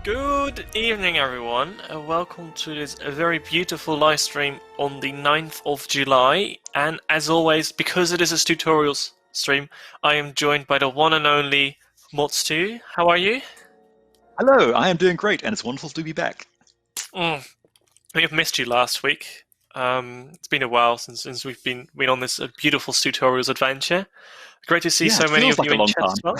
Good evening, everyone. Welcome to this very beautiful live stream on the 9th of July. And as always, because it is a tutorials stream, I am joined by the one and only Stu. How are you? Hello, I am doing great, and it's wonderful to be back. We have missed you last week. It's been a while since we've been on this beautiful tutorials adventure. Great to see so many of you in chat as well.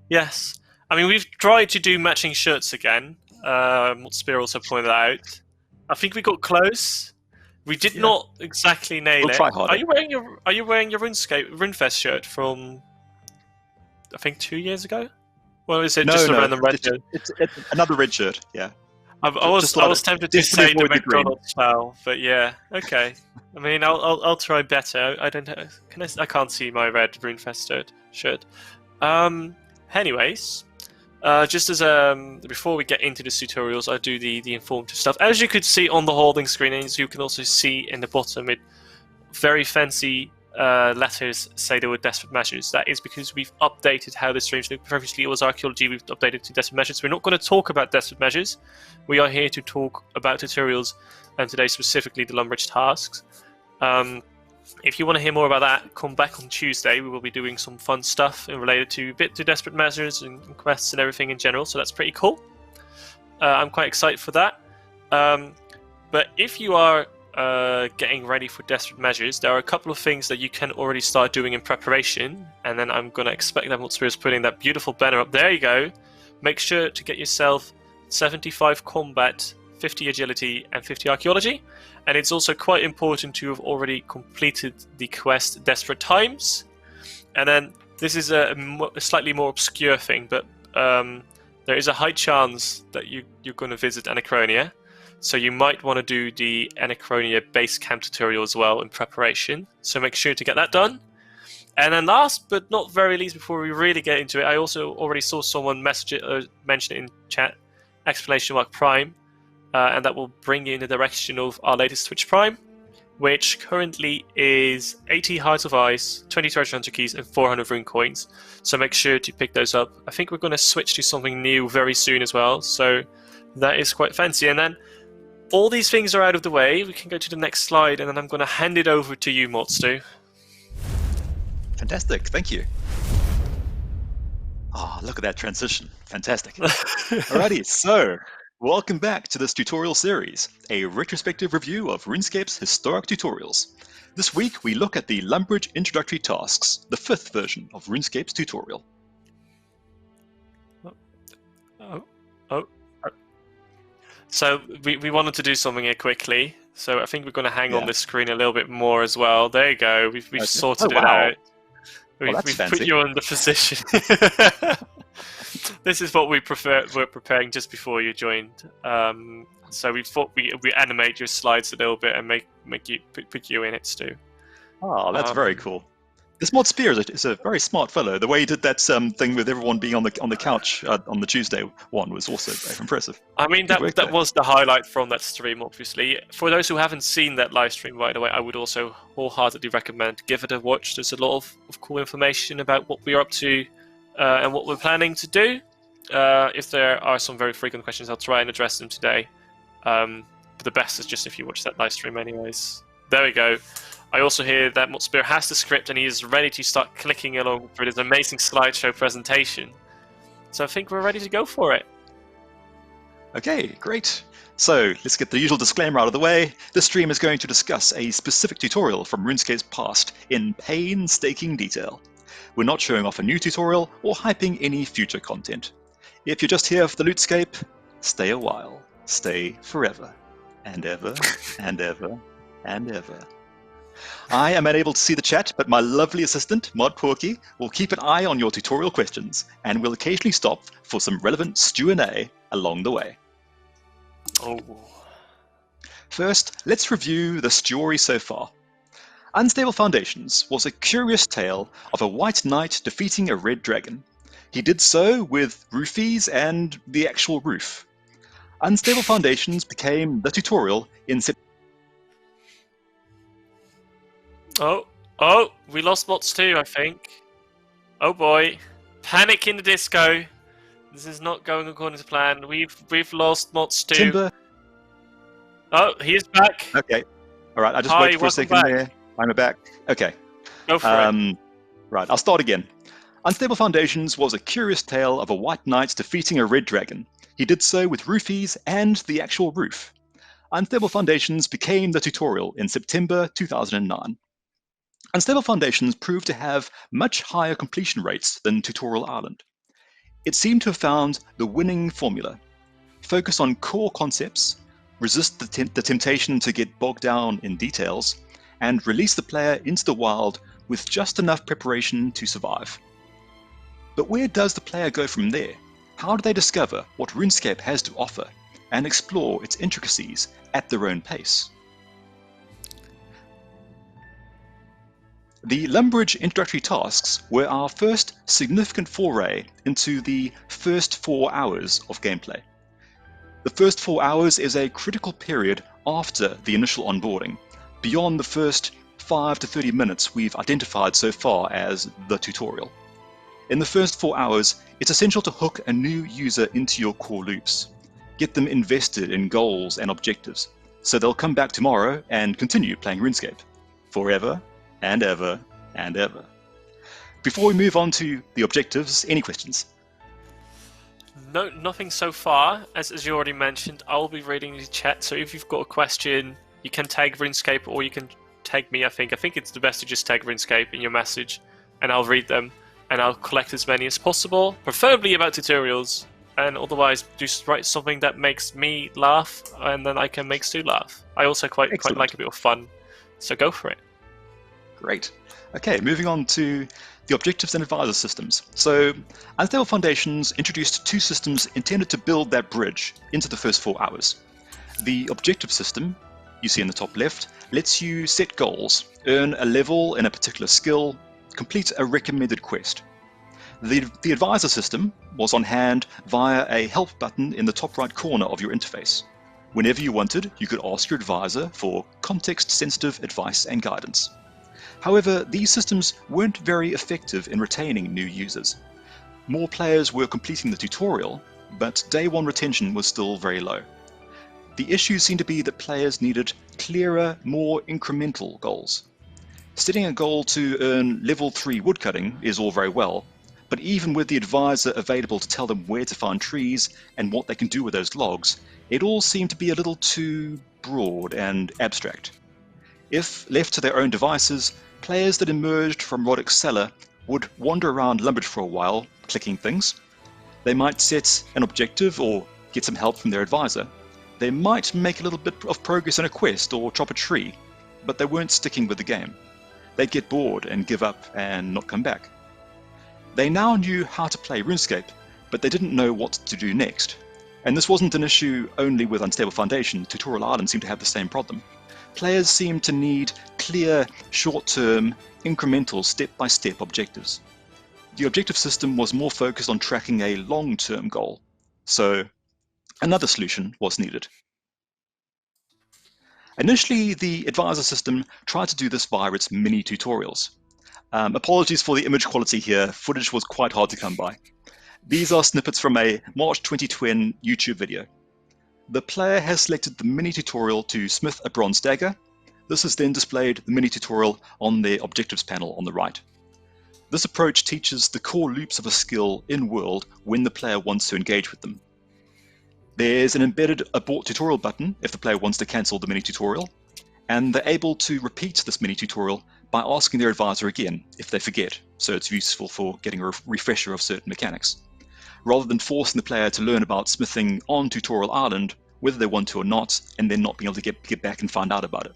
Yes. I mean, we've tried to do matching shirts again. What Spear also pointed out. I think we got close. We did not exactly nail it. Try harder. Are you wearing your RuneScape shirt from I think 2 years ago? Or is it just a random red shirt? It's another red shirt. Yeah. I was tempted to say the McDonald's style, but yeah, okay. I mean, I'll try better. I can't see my red RuneFest shirt. Anyways. Just as before we get into the tutorials, I do the informative stuff. As you could see on the holding screen, and as you can also see in the bottom, it very fancy letters say there were desperate measures. That is because we've updated how the streams look. Previously it was archaeology, we've updated to desperate measures. We're not going to talk about desperate measures. We are here to talk about tutorials, and today specifically the Lumbridge tasks. If you want to hear more about that, come back on Tuesday. We will be doing some fun stuff related to desperate measures and quests and everything in general, so that's pretty cool. I'm quite excited for that. But if you are getting ready for desperate measures, there are a couple of things that you can already start doing in preparation, and then I'm going to expect that Motsphere is putting that beautiful banner up. There you go. Make sure to get yourself 75 combat, 50 agility, and 50 archaeology. And it's also quite important to have already completed the quest Desperate Times. And then this is a slightly more obscure thing, but there is a high chance that you're going to visit Anachronia. So you might want to do the Anachronia base camp tutorial as well in preparation. So make sure to get that done. And then last but not very least, before we really get into it, I also already saw someone mention it in chat, !Prime. And that will bring you in the direction of our latest Twitch Prime, which currently is 80 Hearts of Ice, 20 Treasure Hunter Keys, and 400 Rune Coins. So make sure to pick those up. I think we're going to switch to something new very soon as well, so that is quite fancy. And then all these things are out of the way. We can go to the next slide, and then I'm going to hand it over to you, Stu. Fantastic, thank you. Oh, look at that transition. Fantastic. Alrighty, so welcome back to this tutorial series, a retrospective review of RuneScape's historic tutorials. This week we look at the Lumbridge Introductory tasks, the 5th version of RuneScape's tutorial. So we wanted to do something here quickly, so I think we're going to hang on this screen a little bit more as well. There you go, we've sorted it out. We've put you in the position. This is what we're preparing just before you joined. So we thought we animate your slides a little bit and make you put you in it, Stu. Oh, that's very cool. This Mod Spear is a very smart fellow. The way he did that thing with everyone being on the couch on the Tuesday one was also very impressive. I mean, that was the highlight from that stream, obviously. For those who haven't seen that live stream, by the way, I would also wholeheartedly recommend give it a watch. There's a lot of cool information about what we're up to and what we're planning to do. If there are some very frequent questions, I'll try and address them today. But the best is just if you watch that live stream anyways. There we go. I also hear that Motspear has the script and he is ready to start clicking along through this amazing slideshow presentation. So I think we're ready to go for it. Okay, great. So let's get the usual disclaimer out of the way. This stream is going to discuss a specific tutorial from RuneScape's past in painstaking detail. We're not showing off a new tutorial or hyping any future content. If you're just here for the Lootscape, stay a while, stay forever, and ever, and ever, and ever. I am unable to see the chat, but my lovely assistant, Poerkie, will keep an eye on your tutorial questions and will occasionally stop for some relevant Stu and A along the way. Oh. First, let's review the story so far. Unstable Foundations was a curious tale of a white knight defeating a red dragon. He did so with roofies and the actual roof. Unstable Foundations became the tutorial in September. Oh, we lost bots too, I think. Oh boy. Panic in the disco. This is not going according to plan. We've lost Mod Stu. Timber. Oh, he is back. Okay. All right. I just Hi, wait for a welcome second back. there. I'm back. Okay. Go for it. Right. I'll start again. Unstable Foundations was a curious tale of a white knight defeating a red dragon. He did so with roofies and the actual roof. Unstable Foundations became the tutorial in September 2009. Unstable Foundations proved to have much higher completion rates than Tutorial Island. It seemed to have found the winning formula. Focus on core concepts, resist the temptation to get bogged down in details, and release the player into the wild with just enough preparation to survive. But where does the player go from there? How do they discover what RuneScape has to offer and explore its intricacies at their own pace? The Lumbridge Introductory tasks were our first significant foray into the first 4 hours of gameplay. The first 4 hours is a critical period after the initial onboarding, beyond the first 5 to 30 minutes we've identified so far as the tutorial. In the first 4 hours, it's essential to hook a new user into your core loops, get them invested in goals and objectives, so they'll come back tomorrow and continue playing RuneScape, forever and ever and ever. Before we move on to the objectives, any questions? No, nothing so far. As you already mentioned, I'll be reading the chat, so if you've got a question, you can tag RuneScape or you can tag me, I think. I think it's the best to just tag RuneScape in your message, and I'll read them, and I'll collect as many as possible, preferably about tutorials, and otherwise just write something that makes me laugh, and then I can make Stu laugh. I also quite like a bit of fun, so go for it. Great. Okay, moving on to the objectives and advisor systems. So, Unstable Foundations introduced 2 systems intended to build that bridge into the first 4 hours. The objective system, you see in the top left, lets you set goals, earn a level in a particular skill, complete a recommended quest. The advisor system was on hand via a help button in the top right corner of your interface. Whenever you wanted, you could ask your advisor for context-sensitive advice and guidance. However, these systems weren't very effective in retaining new users. More players were completing the tutorial, but day 1 retention was still very low. The issue seemed to be that players needed clearer, more incremental goals. Setting a goal to earn level 3 woodcutting is all very well, but even with the advisor available to tell them where to find trees and what they can do with those logs, it all seemed to be a little too broad and abstract. If left to their own devices, players that emerged from Roddick's cellar would wander around Lumbridge for a while, clicking things. They might set an objective or get some help from their advisor. They might make a little bit of progress in a quest or chop a tree, but they weren't sticking with the game. They'd get bored and give up and not come back. They now knew how to play RuneScape, but they didn't know what to do next. And this wasn't an issue only with Unstable Foundation. Tutorial Island seemed to have the same problem. Players seemed to need clear, short-term, incremental, step-by-step objectives. The objective system was more focused on tracking a long-term goal, so another solution was needed. Initially, the advisor system tried to do this via its mini tutorials. Apologies for the image quality here, footage was quite hard to come by. These are snippets from a March 2020 YouTube video. The player has selected the mini tutorial to smith a bronze dagger. This is then displayed the mini tutorial on their objectives panel on the right. This approach teaches the core loops of a skill in-world when the player wants to engage with them. There's an embedded abort tutorial button if the player wants to cancel the mini tutorial, and they're able to repeat this mini tutorial by asking their advisor again if they forget, so it's useful for getting a refresher of certain mechanics. Rather than forcing the player to learn about smithing on Tutorial Island, whether they want to or not, and then not being able to get back and find out about it.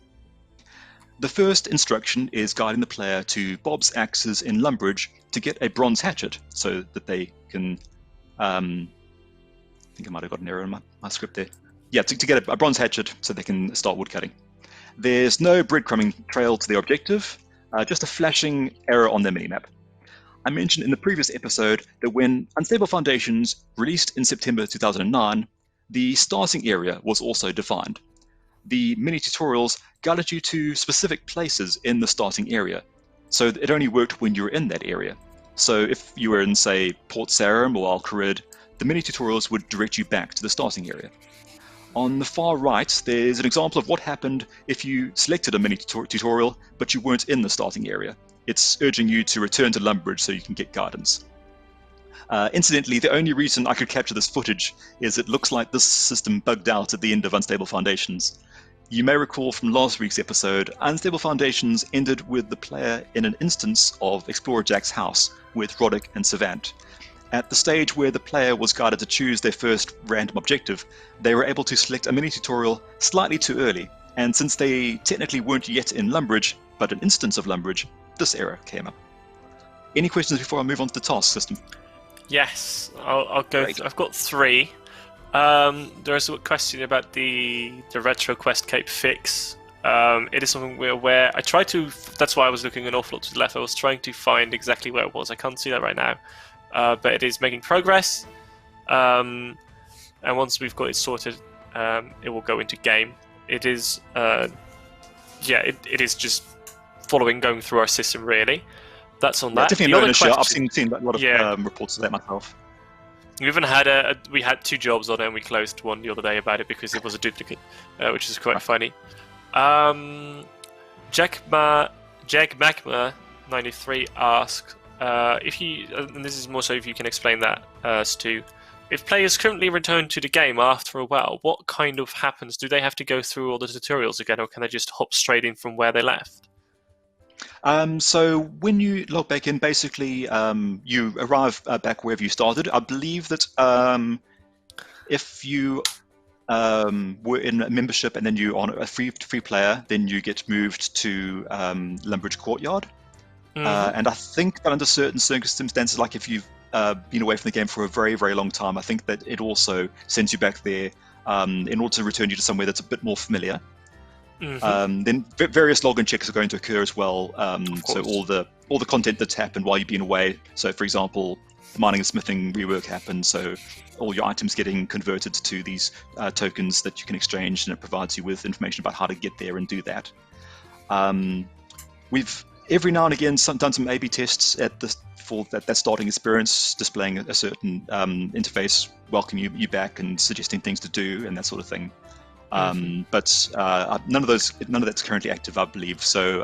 The first instruction is guiding the player to Bob's Axes in Lumbridge to get a bronze hatchet, so that they can... I think I might have got an error in my script there. Yeah, to get a bronze hatchet so they can start woodcutting. There's no breadcrumbing trail to their objective, just a flashing error on their minimap. I mentioned in the previous episode that when Unstable Foundations released in September 2009, the starting area was also defined. The mini tutorials guided you to specific places in the starting area, so it only worked when you were in that area. So if you were in, say, Port Sarim or Al Kharid, the mini tutorials would direct you back to the starting area. On the far right, there's an example of what happened if you selected a mini tutorial, but you weren't in the starting area. It's urging you to return to Lumbridge so you can get guidance. Incidentally, the only reason I could capture this footage is it looks like this system bugged out at the end of Unstable Foundations. You may recall from last week's episode, Unstable Foundations ended with the player in an instance of Explorer Jack's house with Roddick and Savant. At the stage where the player was guided to choose their first random objective, they were able to select a mini tutorial slightly too early, and since they technically weren't yet in Lumbridge, but an instance of Lumbridge, this error came up. Any questions before I move on to the task system? Yes, I'll go. Great. I've got 3. There is a question about the retro quest cape fix. It is something we're aware. I tried to. That's why I was looking an awful lot to the left. I was trying to find exactly where it was. I can't see that right now. But it is making progress, and once we've got it sorted, it will go into game. It is, it is just going through our system really. That's on that. Definitely The an other issue. I've question- seen a lot of reports of that myself. We even had we had 2 jobs on it, and we closed one the other day about it because it was a duplicate, which is quite funny. Jag Magma 93 asks. If you, and this is more so if you can explain that, Stu, if players currently return to the game after a while, what kind of happens? Do they have to go through all the tutorials again, or can they just hop straight in from where they left? So when you log back in, basically you arrive back wherever you started. I believe that if you were in a membership and then you're on a free player, then you get moved to Lumbridge Courtyard. And I think that under certain circumstances, like if you've been away from the game for a very, very long time, I think that it also sends you back there in order to return you to somewhere that's a bit more familiar. Then various login checks are going to occur as well. So all the content that's happened while you've been away. So for example, the mining and smithing rework happened, so all your items getting converted to these tokens that you can exchange, and it provides you with information about how to get there and do that. We've every now and again done some A/B tests for that starting experience, displaying a certain interface, welcoming you back and suggesting things to do and that sort of thing. But none of that's currently active, I believe. So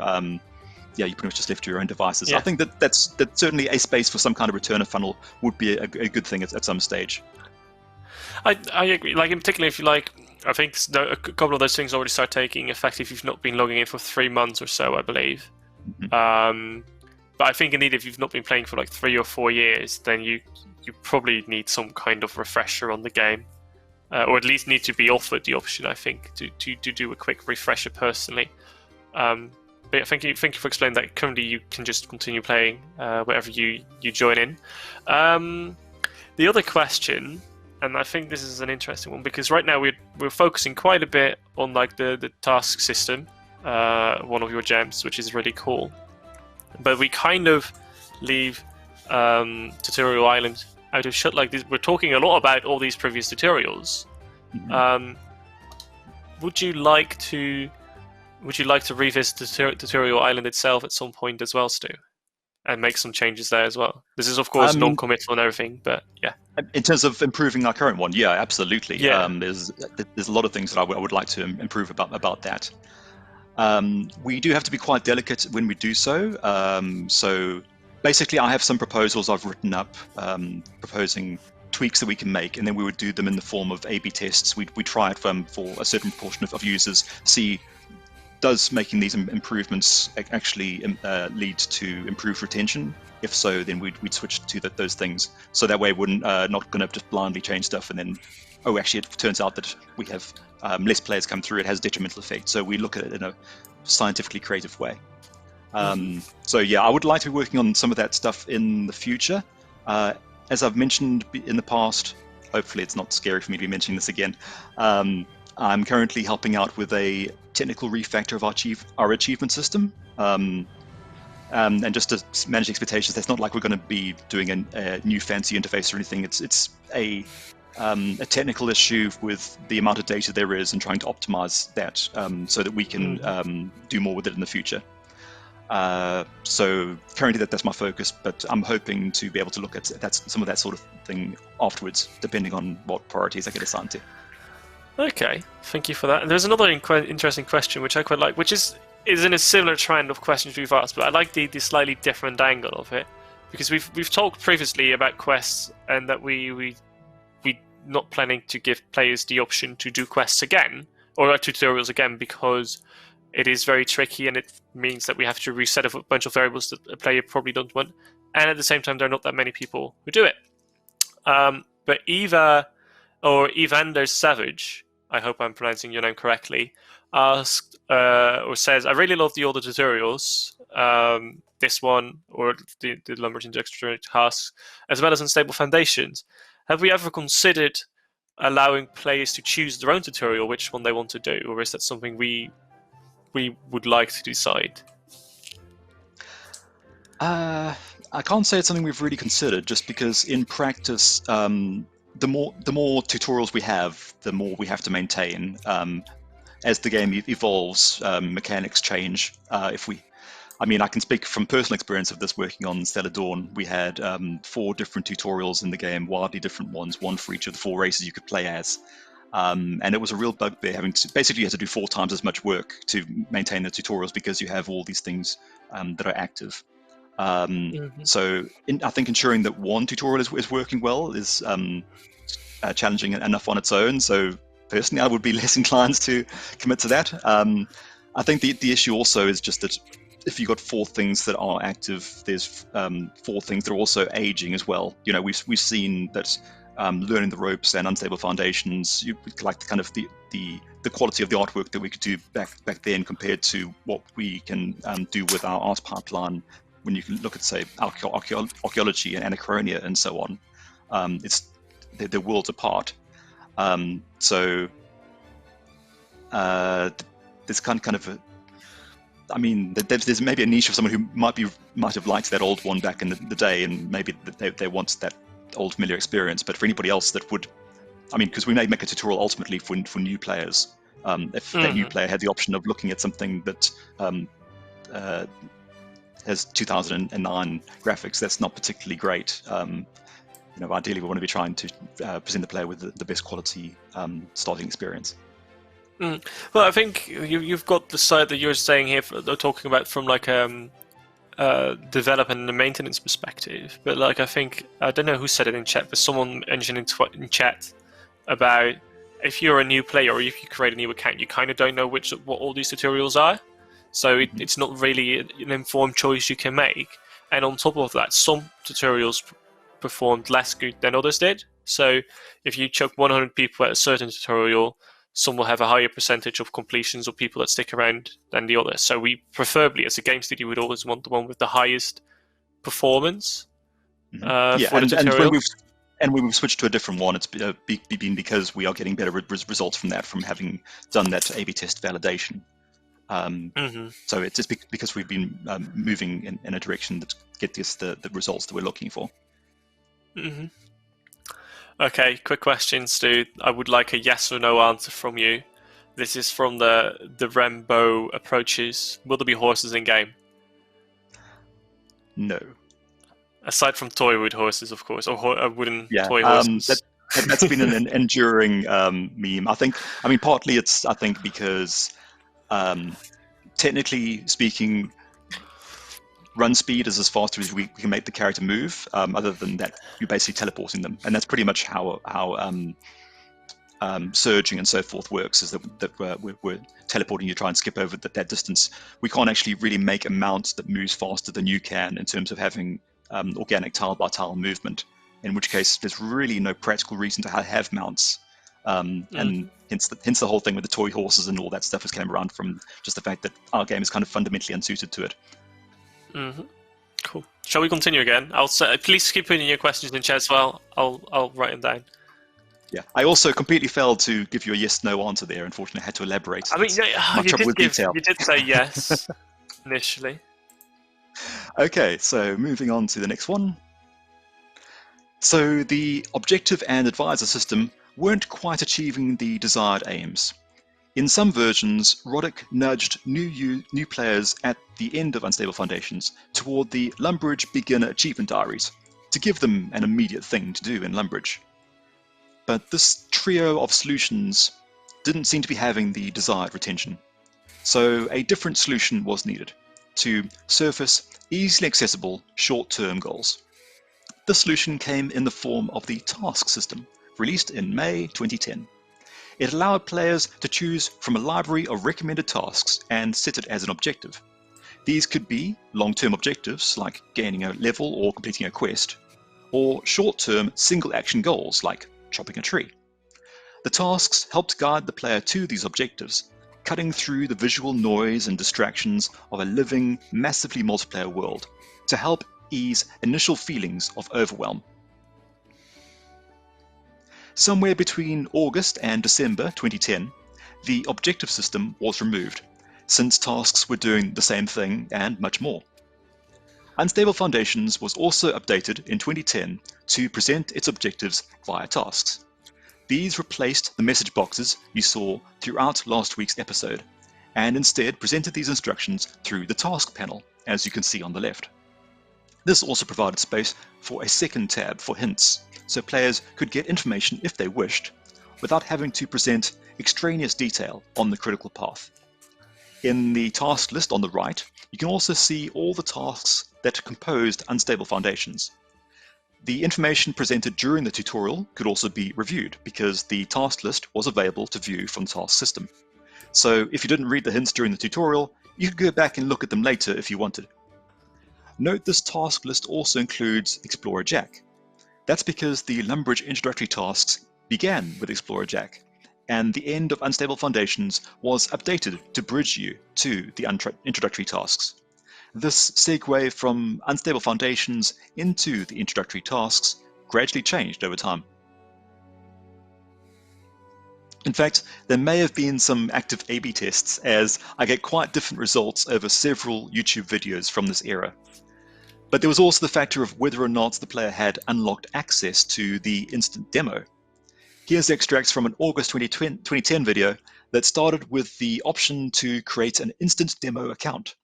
you pretty much just left to your own devices. Yeah. I think that's certainly a space for some kind of returner funnel would be a good thing at some stage. I agree. Like in particular, if you like, I think a couple of those things already start taking effect if you've not been logging in for 3 months or so, I believe. But I think indeed if you've not been playing for like 3 or 4 years, then you probably need some kind of refresher on the game, or at least need to be offered the option, I think, to do a quick refresher personally. But yeah, thank you for explaining that. Currently you can just continue playing wherever you join in. The other question, and I think this is an interesting one, because right now we're focusing quite a bit on like the task system, one of your gems, which is really cool. But we kind of leave Tutorial Island out of shot like this. We're talking a lot about all these previous tutorials. Would you like to revisit Tutorial Island itself at some point as well, Stu? And make some changes there as well. This is, of course, non-committal and everything, but yeah. In terms of improving our current one, yeah, absolutely. Yeah. There's a lot of things that I would like to improve about that. We do have to be quite delicate when we do so. So basically, I have some proposals I've written up proposing tweaks that we can make, and then we would do them in the form of A/B tests. We try it for a certain proportion of users, see does making these improvements actually lead to improved retention. If so, then we'd switch to those things. So that way, we're not going to just blindly change stuff and then, oh, actually, it turns out that we have less players come through. It has detrimental effect. So we look at it in a scientifically creative way. So yeah, I would like to be working on some of that stuff in the future. As I've mentioned in the past, hopefully it's not scary for me to be mentioning this again. I'm currently helping out with a technical refactor of our achievement system. And just to manage expectations, it's not like we're going to be doing a new fancy interface or anything. It's a technical issue with the amount of data there is and trying to optimize that so that we can do more with it in the future. So currently that's my focus, but I'm hoping to be able to look at some of that sort of thing afterwards, depending on what priorities I get assigned to. Okay, thank you for that. And there's another interesting question which I quite like, which is in a similar trend of questions we've asked, but I like the slightly different angle of it, because we've talked previously about quests and that we not planning to give players the option to do quests again or tutorials again, because it is very tricky and it means that we have to reset a bunch of variables that a player probably don't want, and at the same time there are not that many people who do it. But Eva, or Evander Savage, I hope I'm pronouncing your name correctly, asked or says, I really love the older tutorials, this one or the Lumbridge Introductory tasks, as well as Unstable Foundations. Have we ever considered allowing players to choose their own tutorial, which one they want to do, or is that something we would like to decide? I can't say it's something we've really considered, just because in practice, the more tutorials we have, the more we have to maintain. As the game evolves, mechanics change. I can speak from personal experience of this working on Stellar Dawn. We had 4 different tutorials in the game, wildly different ones, one for each of the 4 races you could play as. And it was a real bugbear having to, basically you had to do 4 times as much work to maintain the tutorials because you have all these things that are active. So I think ensuring that one tutorial is working well is challenging enough on its own. So personally, I would be less inclined to commit to that. I think the issue also is just that if you've got 4 things that are active, there's 4 things that are also aging as well. You know, we've seen that learning the ropes and Unstable Foundations, you like the kind of the quality of the artwork that we could do back then compared to what we can do with our art pipeline. When you can look at, say, archaeology and anachronia and so on, they're worlds apart. So there's kind of a, there's maybe a niche of someone who might have liked that old one back in the day, and maybe they want that old familiar experience. But for anybody else that would, because we may make a tutorial ultimately for new players. If that new player had the option of looking at something that has 2009 graphics, that's not particularly great. Ideally we want to be trying to present the player with the best quality starting experience. Well, I think you've got the side that you're saying here, talking about from like development and the maintenance perspective. But like, I think, I don't know who said it in chat, but someone mentioned in chat about if you're a new player or if you create a new account, you kind of don't know what all these tutorials are. So it's not really an informed choice you can make. And on top of that, some tutorials performed less good than others did. So if you chuck 100 people at a certain tutorial, some will have a higher percentage of completions or people that stick around than the others. So we preferably, as a game studio, would always want the one with the highest performance for the tutorial. And when we've switched to a different one, it's been because we are getting better results from that, from having done that A/B test validation. So it's just because we've been moving in a direction that gets us the results that we're looking for. Okay, quick question, Stu. I would like a yes or no answer from you. This is from the Rembo approaches. Will there be horses in game? No. Aside from toy wood horses, of course, or wooden toy horses. That's been an enduring meme. Partly it's because technically speaking, run speed is as fast as we can make the character move. Other than that, you're basically teleporting them, and that's pretty much how surging and so forth works. Is that we're teleporting. You try and skip over that distance. We can't actually really make a mount that moves faster than you can in terms of having organic tile by tile movement. In which case, there's really no practical reason to have mounts. And hence the whole thing with the toy horses and all that stuff has came around from just the fact that our game is kind of fundamentally unsuited to it. Cool. Shall we continue again? Please keep putting your questions in chat as well. I'll write them down. Yeah, I also completely failed to give you a yes/no answer there. Unfortunately, I had to elaborate. You did say yes initially. Okay, so moving on to the next one. So the objective and advisor system weren't quite achieving the desired aims. In some versions, Roddick nudged new players at the end of Unstable Foundations toward the Lumbridge Beginner Achievement Diaries to give them an immediate thing to do in Lumbridge. But this trio of solutions didn't seem to be having the desired retention. So a different solution was needed to surface easily accessible short-term goals. This solution came in the form of the task system, released in May 2010. It allowed players to choose from a library of recommended tasks and set it as an objective. These could be long-term objectives like gaining a level or completing a quest, or short-term single-action goals like chopping a tree. The tasks helped guide the player to these objectives, cutting through the visual noise and distractions of a living, massively multiplayer world to help ease initial feelings of overwhelm. Somewhere between August and December 2010, the objective system was removed, since tasks were doing the same thing and much more. Unstable Foundations was also updated in 2010 to present its objectives via tasks. These replaced the message boxes you saw throughout last week's episode, and instead presented these instructions through the task panel, as you can see on the left. This also provided space for a second tab for hints, so players could get information if they wished, without having to present extraneous detail on the critical path. In the task list on the right, you can also see all the tasks that composed Unstable Foundations. The information presented during the tutorial could also be reviewed, because the task list was available to view from the task system. So if you didn't read the hints during the tutorial, you could go back and look at them later if you wanted. Note this task list also includes Explorer Jack. That's because the Lumbridge Introductory tasks began with Explorer Jack, and the end of Unstable Foundations was updated to bridge you to the introductory tasks. This segue from Unstable Foundations into the introductory tasks gradually changed over time. In fact, there may have been some active A/B tests, as I get quite different results over several YouTube videos from this era. But there was also the factor of whether or not the player had unlocked access to the instant demo. Here's extracts from an August 2010 video that started with the option to create an instant demo account.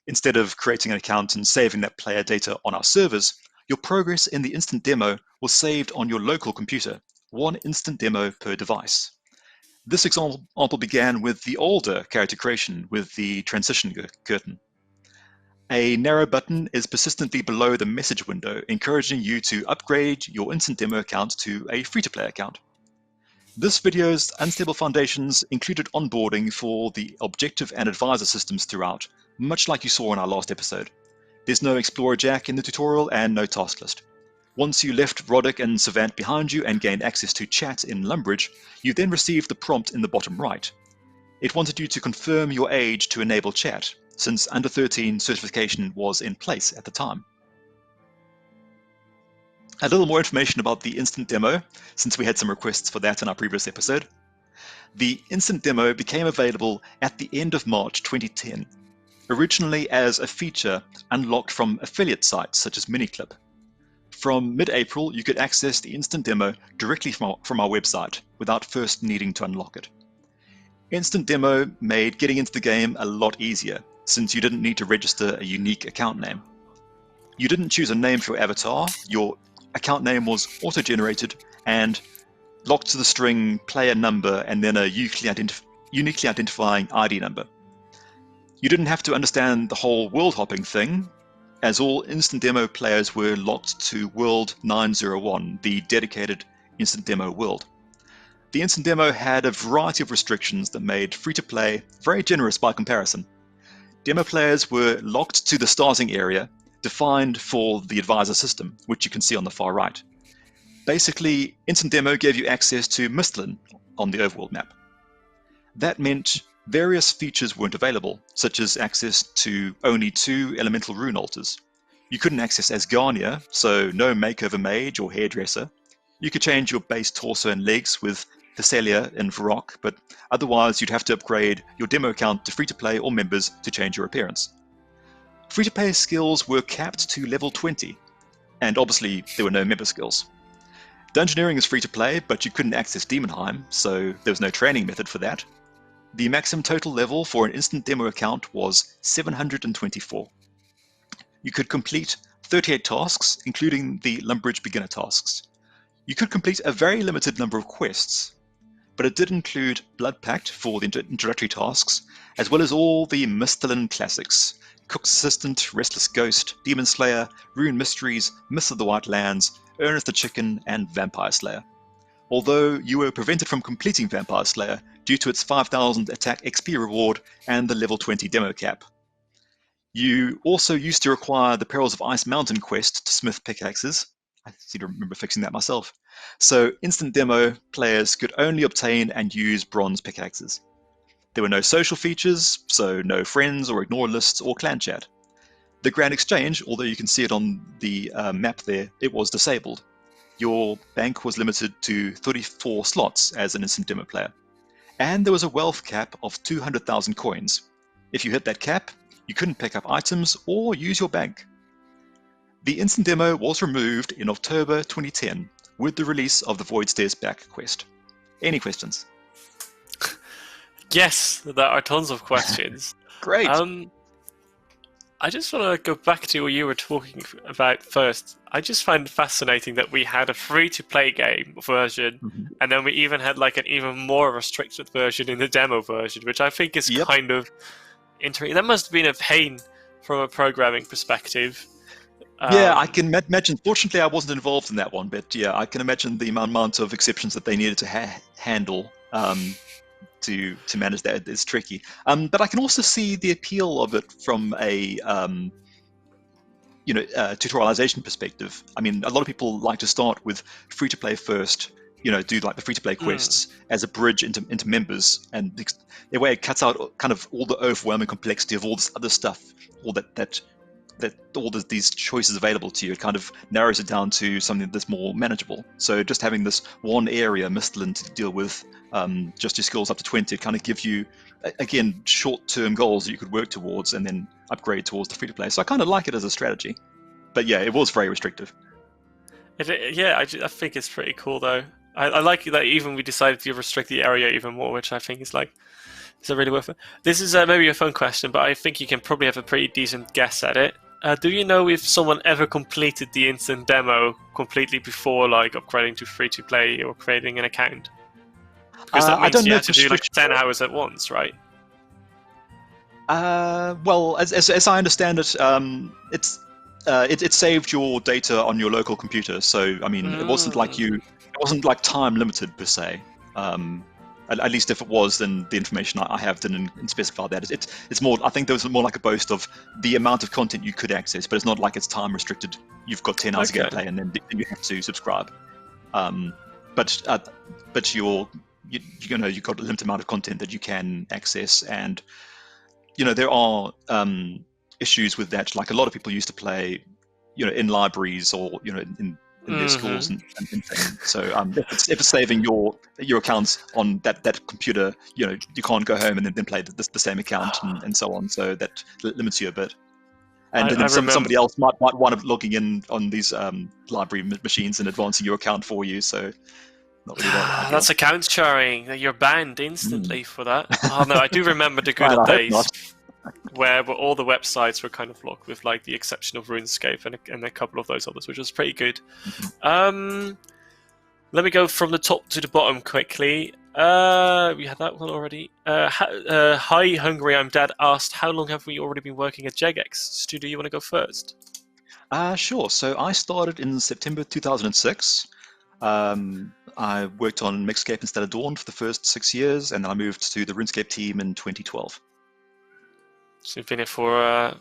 Instead of creating an account and saving that player data on our servers, your progress in the instant demo was saved on your local computer, one instant demo per device. This example began with the older character creation with the transition curtain. A narrow button is persistently below the message window, encouraging you to upgrade your instant demo account to a free-to-play account. This video's Unstable Foundations included onboarding for the objective and advisor systems throughout, much like you saw in our last episode. There's no Explorer Jack in the tutorial and no task list. Once you left Roddick and Savant behind you and gained access to chat in Lumbridge, you then received the prompt in the bottom right. It wanted you to confirm your age to enable chat, since under 13 certification was in place at the time. A little more information about the instant demo, since we had some requests for that in our previous episode. The instant demo became available at the end of March 2010, originally as a feature unlocked from affiliate sites such as Miniclip. From mid-April, you could access the instant demo directly from our website without first needing to unlock it. Instant demo made getting into the game a lot easier, since you didn't need to register a unique account name. You didn't choose a name for your avatar, your account name was auto-generated and locked to the string player number and then a uniquely identifying ID number. You didn't have to understand the whole world hopping thing, as all instant demo players were locked to World 901, the dedicated instant demo world. The instant demo had a variety of restrictions that made free-to-play very generous by comparison. Demo players were locked to the starting area, defined for the advisor system, which you can see on the far right. Basically, instant demo gave you access to Mistlin on the overworld map. That meant various features weren't available, such as access to only 2 elemental rune altars. You couldn't access Asgarnia, so no makeover mage or hairdresser. You could change your base torso and legs with Thessalia and Varrock, but otherwise you'd have to upgrade your demo account to free-to-play or members to change your appearance. Free-to-play skills were capped to level 20, and obviously there were no member skills. Dungeoneering is free-to-play, but you couldn't access Demonheim, so there was no training method for that. The maximum total level for an instant demo account was 724. You could complete 38 tasks, including the Lumbridge beginner tasks. You could complete a very limited number of quests, but it did include Blood Pact for the introductory tasks, as well as all the Misthalin classics: Cook's Assistant, Restless Ghost, Demon Slayer, Rune Mysteries, Myth of the White Lands, Ernest the Chicken, and Vampire Slayer. Although you were prevented from completing Vampire Slayer due to its 5,000 attack XP reward and the level 20 demo cap. You also used to require the Perils of Ice Mountain quest to smith pickaxes. I seem to remember fixing that myself. So instant demo players could only obtain and use bronze pickaxes. There were no social features, so no friends or ignore lists or clan chat. The Grand Exchange, although you can see it on the map there, it was disabled. Your bank was limited to 34 slots as an instant demo player. And there was a wealth cap of 200,000 coins. If you hit that cap, you couldn't pick up items or use your bank. The instant demo was removed in October 2010 with the release of the Void Stairs Back quest. Any questions? Yes, there are tons of questions. Great. I just want to go back to what you were talking about first. I just find it fascinating that we had a free-to-play game version, and then we even had like an even more restricted version in the demo version, which I think is kind of interesting. That must have been a pain from a programming perspective. Yeah, I can imagine. Fortunately, I wasn't involved in that one, but yeah, I can imagine the amount of exceptions that they needed to handle to manage that is tricky. But I can also see the appeal of it from a tutorialization perspective. I mean, a lot of people like to start with free-to-play first. Do like the free-to-play quests as a bridge into members, and the way it cuts out kind of all the overwhelming complexity of all this other stuff, all these choices available to you. It kind of narrows it down to something that's more manageable. So just having this one area, Misthalin, to deal with, just your skills up to 20, it kind of gives you, again, short-term goals that you could work towards and then upgrade towards the free-to-play. So I kind of like it as a strategy. But yeah, it was very restrictive. I think it's pretty cool, though. I like that even we decided to restrict the area even more, which I think is really worth it. This is maybe a fun question, but I think you can probably have a pretty decent guess at it. Do you know if someone ever completed the instant demo completely before upgrading to free-to-play or creating an account? Because that means you have to do 10 hours at once, right? Well, as I understand it, it saved your data on your local computer. So I mean, it wasn't like time limited per se. At least if it was, then the information I have didn't specify that. It's more. I think there was more like a boast of the amount of content you could access, but it's not like it's time restricted. You've got 10 hours of gameplay, and then you have to subscribe. But you've got a limited amount of content that you can access, and there are issues with that. Like a lot of people used to play, in libraries or in their schools and things. So if it's saving your accounts on that computer, you can't go home and then play the same account and so on. So that limits you a bit. And then somebody else might wind up logging in on these library machines and advancing your account for you. So not really that. That's account sharing. You're banned instantly for that. Oh no, I do remember the good old days. Where all the websites were kind of locked, with the exception of RuneScape and a couple of those others, which was pretty good. Let me go from the top to the bottom quickly. We had that one already. Hi, Hungry I'm Dad asked, how long have we already been working at Jagex? Stu, do you want to go first? Sure. So I started in September 2006. I worked on Mixscape instead of Dawn for the first 6 years, and then I moved to the RuneScape team in 2012. So you've been here for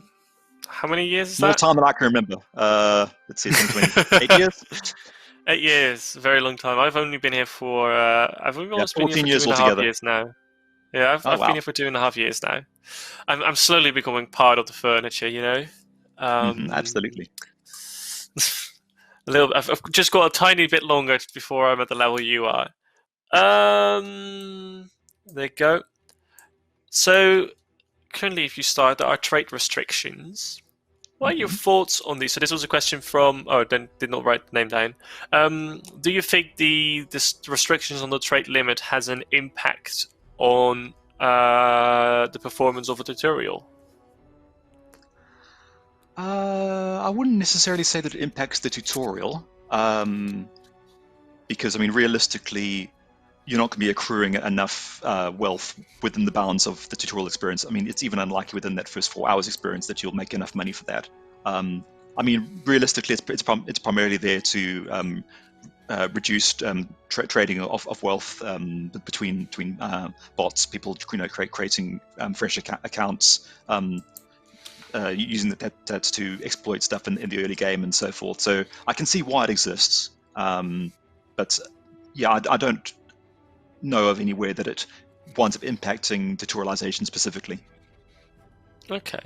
how many years is that? More time than I can remember. Let's see, 2020. 8 years? 8 years, a very long time. I've only been here for I've only almost been here for 2.5 years now. Yeah, I've been here for 2.5 years now. I'm slowly becoming part of the furniture, Absolutely. I've just got a tiny bit longer before I'm at the level you are. There you go. So currently, if you start, there are trait restrictions. What are your thoughts on these? So this was a question from... Oh, then did not write the name down. Do you think the restrictions on the trait limit has an impact on the performance of a tutorial? I wouldn't necessarily say that it impacts the tutorial, because I mean, realistically, you're not going to be accruing enough wealth within the bounds of the tutorial experience. I mean, it's even unlikely within that first 4 hours experience that you'll make enough money for that. I mean, realistically, it's primarily there to reduce trading of wealth between bots, people creating fresh accounts, using that to exploit stuff in the early game and so forth. So I can see why it exists, but yeah, I don't know of anywhere that it winds up impacting tutorialization specifically. Okay,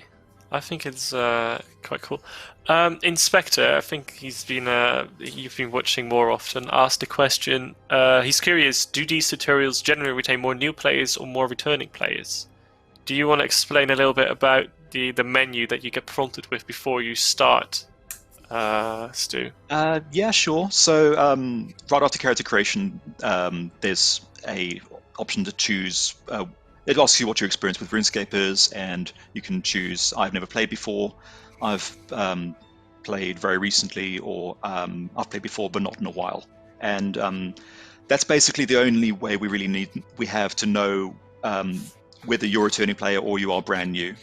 I think it's quite cool. Inspector, I think you've been watching more often, asked a question. He's curious, do these tutorials generally retain more new players or more returning players? Do you want to explain a little bit about the menu that you get prompted with before you start, Stu? Yeah, sure. So right after character creation, there's a option to choose. It asks you what your experience with RuneScape is, and you can choose I've never played before, I've played very recently, or I've played before but not in a while. And that's basically the only way we have to know whether you're a returning player or you are brand new.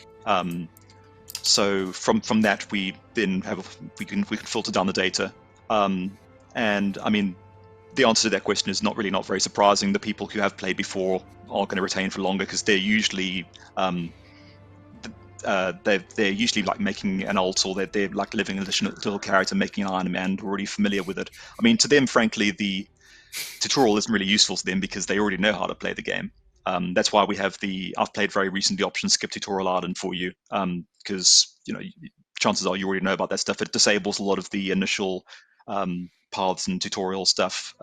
So from that we then we can filter down the data, and I mean, the answer to that question is not very surprising. The people who have played before are going to retain for longer because they're usually they're usually like making an ult, or they're like living an additional little character, making an Iron Man, already familiar with it. I mean, to them, frankly, the tutorial isn't really useful to them because they already know how to play the game. That's why we have the I've played very recently option, skip tutorial Arden for you, because chances are you already know about that stuff. It disables a lot of the initial paths and tutorial stuff.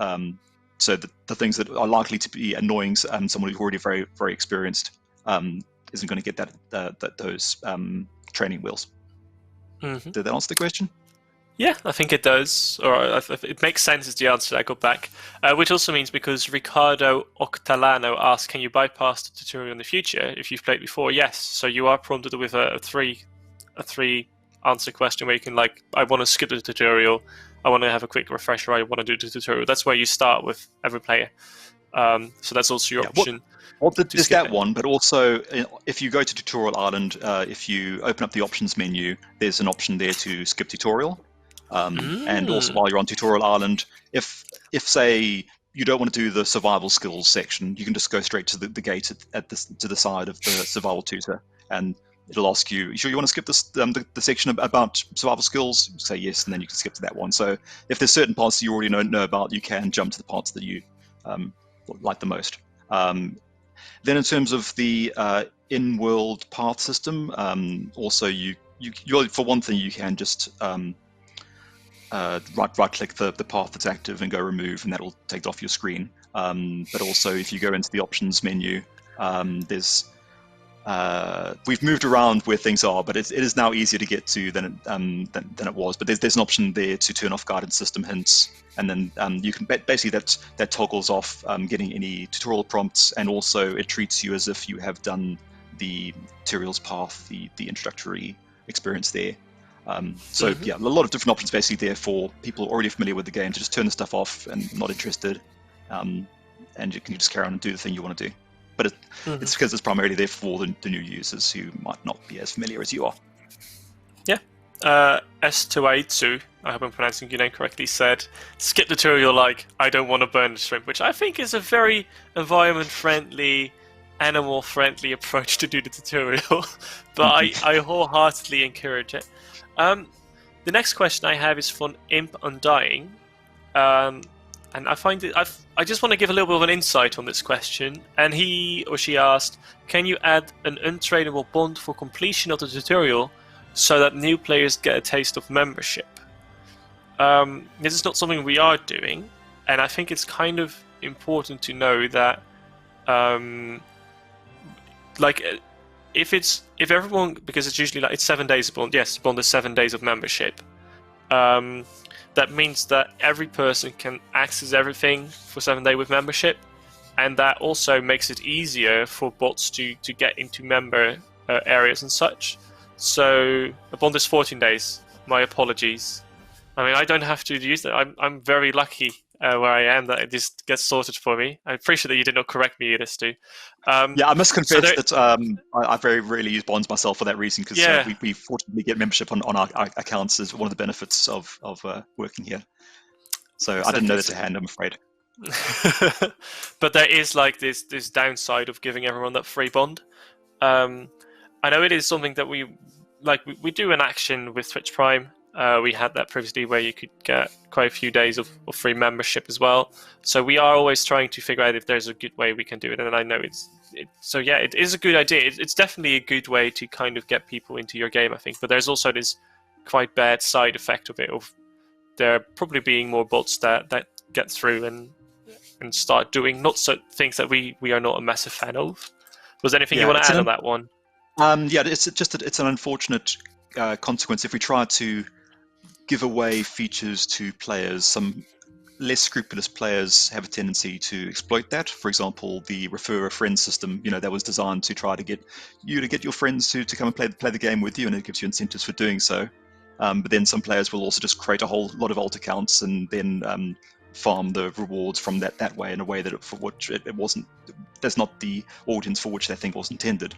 So the things that are likely to be annoying someone who's already very, very experienced isn't going to get those training wheels. Mm-hmm. Did that answer the question? Yeah, I think it does. Or it makes sense as the answer that I got back. Which also means, because Ricardo Octalano asked, can you bypass the tutorial in the future if you've played before? Yes. So you are prompted with a three answer question where you can, like, I want to skip the tutorial, I want to have a quick refresher, I want to do the tutorial. That's where you start with every player. So that's also your option. Well, there's that one, but also if you go to Tutorial Island, if you open up the options menu, there's an option there to skip tutorial. And also, while you're on Tutorial Island, if say you don't want to do the survival skills section, you can just go straight to the gate to the side of the survival tutor, and it'll ask you, sure you want to skip this the section about survival skills? You say yes, and then you can skip to that one. So if there's certain parts that you already know about, you can jump to the parts that you like the most. Then in terms of the in-world path system, also you for one thing, you can just right-click the path that's active and go remove, and that'll take it off your screen. But also, if you go into the options menu, there's we've moved around where things are, but it is now easier to get to than it was. But there's an option there to turn off guidance system hints, and then you can basically that toggles off getting any tutorial prompts, and also it treats you as if you have done the tutorials path, the introductory experience there. So yeah, a lot of different options basically there for people already familiar with the game to just turn the stuff off and not interested, and you can just carry on and do the thing you want to do. But it's because it's primarily there for the new users who might not be as familiar as you are. Yeah. S2A2, I hope I'm pronouncing your name correctly, said, skip tutorial like, I don't want to burn the shrimp, which I think is a very environment-friendly, animal-friendly approach to do the tutorial. But I wholeheartedly encourage it. The next question I have is from Imp Undying. And I find it. I just want to give a little bit of an insight on this question. And he or she asked, "Can you add an untradeable bond for completion of the tutorial, so that new players get a taste of membership?" This is not something we are doing, and I think it's kind of important to know that, if everyone, because it's usually like it's 7 days of bond. Yes, bond is 7 days of membership. That means that every person can access everything for 7 days with membership, and that also makes it easier for bots to get into member areas and such. So upon this 14 days, my apologies. I mean, I don't have to use that. I'm very lucky where I am that it just gets sorted for me. I appreciate that you did not correct me, Stu. Yeah, I must So confess that I very rarely use bonds myself for that reason, because yeah, we fortunately get membership on our accounts as one of the benefits of working here. So I didn't know exactly. that to hand, I'm afraid. But there is like this downside of giving everyone that free bond. I know it is something that we do an action with Twitch Prime. We had that previously where you could get quite a few days of free membership as well. So we are always trying to figure out if there's a good way we can do it. And I know so yeah, it is a good idea. It's definitely a good way to kind of get people into your game, I think. But there's also this quite bad side effect of it, of there probably being more bots that get through and start doing not so things that we are not a massive fan of. Was there anything you want to add on that one? Yeah, it's just that it's an unfortunate consequence if we try to give away features to players. Some less scrupulous players have a tendency to exploit that. For example, the refer a friend system, that was designed to try to get your friends to come and play the game with you, and it gives you incentives for doing so. But then some players will also just create a whole lot of alt accounts and then farm the rewards from that way, in a way that it wasn't. That's not the audience for which they think was intended.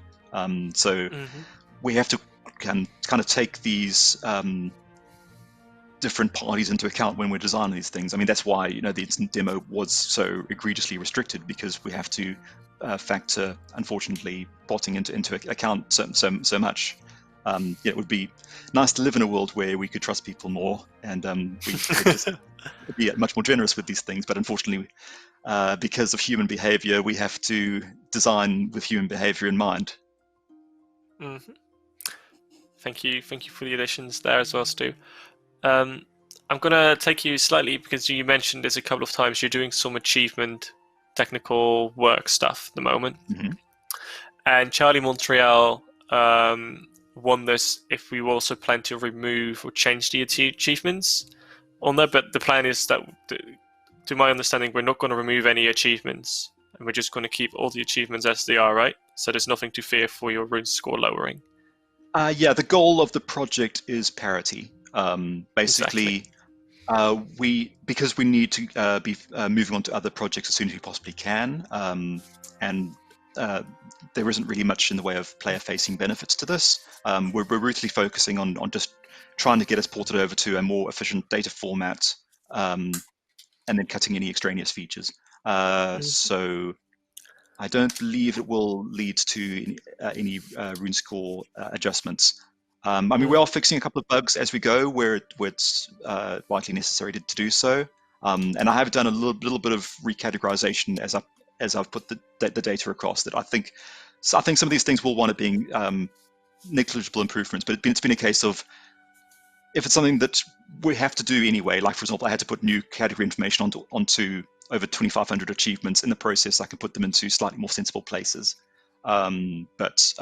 So we have to kind of take these different parties into account when we're designing these things. I mean, that's why the instant demo was so egregiously restricted, because we have to factor, unfortunately, botting into account so much. It would be nice to live in a world where we could trust people more, and we could just be much more generous with these things. But unfortunately, because of human behavior, we have to design with human behavior in mind. Thank you for the additions there as well, Stu. I'm going to take you slightly, because you mentioned this a couple of times, you're doing some achievement technical work stuff at the moment. And Charlie Montreal wonders if we also plan to remove or change the achievements on there, but the plan is that, to my understanding, we're not going to remove any achievements, and we're just going to keep all the achievements as they are, right? So there's nothing to fear for your rune score lowering. Yeah, the goal of the project is parity. Basically, exactly. because we need to be moving on to other projects as soon as we possibly can, and there isn't really much in the way of player-facing benefits to this. We're ruthlessly focusing on just trying to get us ported over to a more efficient data format, and then cutting any extraneous features. So I don't believe it will lead to any rune score adjustments. I mean, we are fixing a couple of bugs as we go where it's vitally necessary to do so. And I have done a little bit of recategorization as I've put the data across. That I think some of these things will wind up being negligible improvements, but it's been a case of, if it's something that we have to do anyway, like for example, I had to put new category information onto over 2,500 achievements. In the process, I can put them into slightly more sensible places. But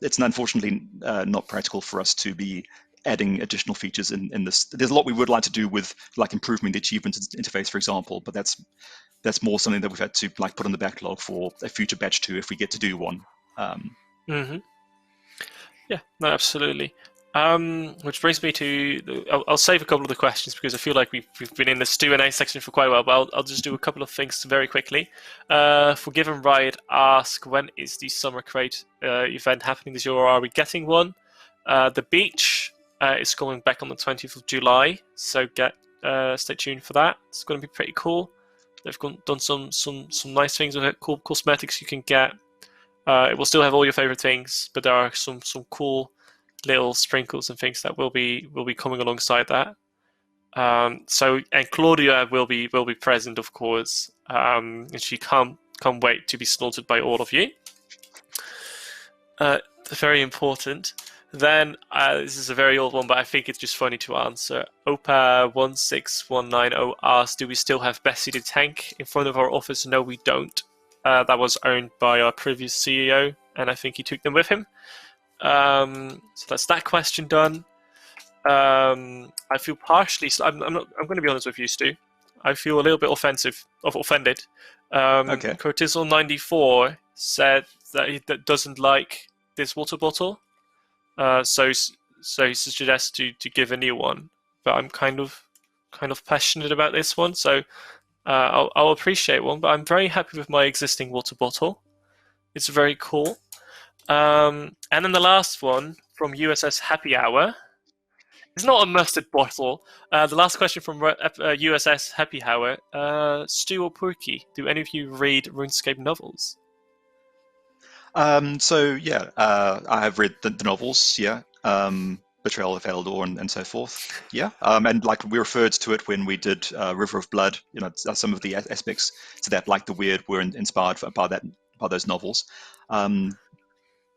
it's unfortunately not practical for us to be adding additional features in this. There's a lot we would like to do with, like, improving the achievement interface, for example, but that's more something that we've had to put on the backlog for a future batch 2 if we get to do one. Yeah, no, absolutely. Which brings me to, I'll save a couple of the questions because I feel like we've been in the Q&A section for quite a while, but I'll just do a couple of things very quickly. Forgiven Riot ask, when is the Summer Crate event happening this year, or are we getting one? The beach is coming back on the 20th of July, so stay tuned for that. It's going to be pretty cool. They've done some nice things with it, cool cosmetics you can get. It will still have all your favorite things, but there are some cool little sprinkles and things that will be coming alongside that. And Claudia will be present, of course, and she can't wait to be slaughtered by all of you. Very important. Then this is a very old one, but I think it's just funny to answer. Opa16190 asks, do we still have Bessie the Tank in front of our office? No, we don't. That was owned by our previous CEO, and I think he took them with him. So that's that question done. I feel partially. I'm going to be honest with you, Stu. I feel a little bit offended Okay. Cortisol94 said that he doesn't like this water bottle, so he suggests to give a new one. But I'm kind of passionate about this one, so I'll appreciate one. But I'm very happy with my existing water bottle. It's very cool. And then the last one from USS Happy Hour. It's not a mustard bottle. The last question from USS Happy Hour. Stu or Poerkie, do any of you read RuneScape novels? So yeah, I have read the novels. Yeah, Betrayal of Eldor and so forth. Yeah, and like we referred to it when we did River of Blood. You know, some of the aspects to that, like the weird, were inspired by those novels.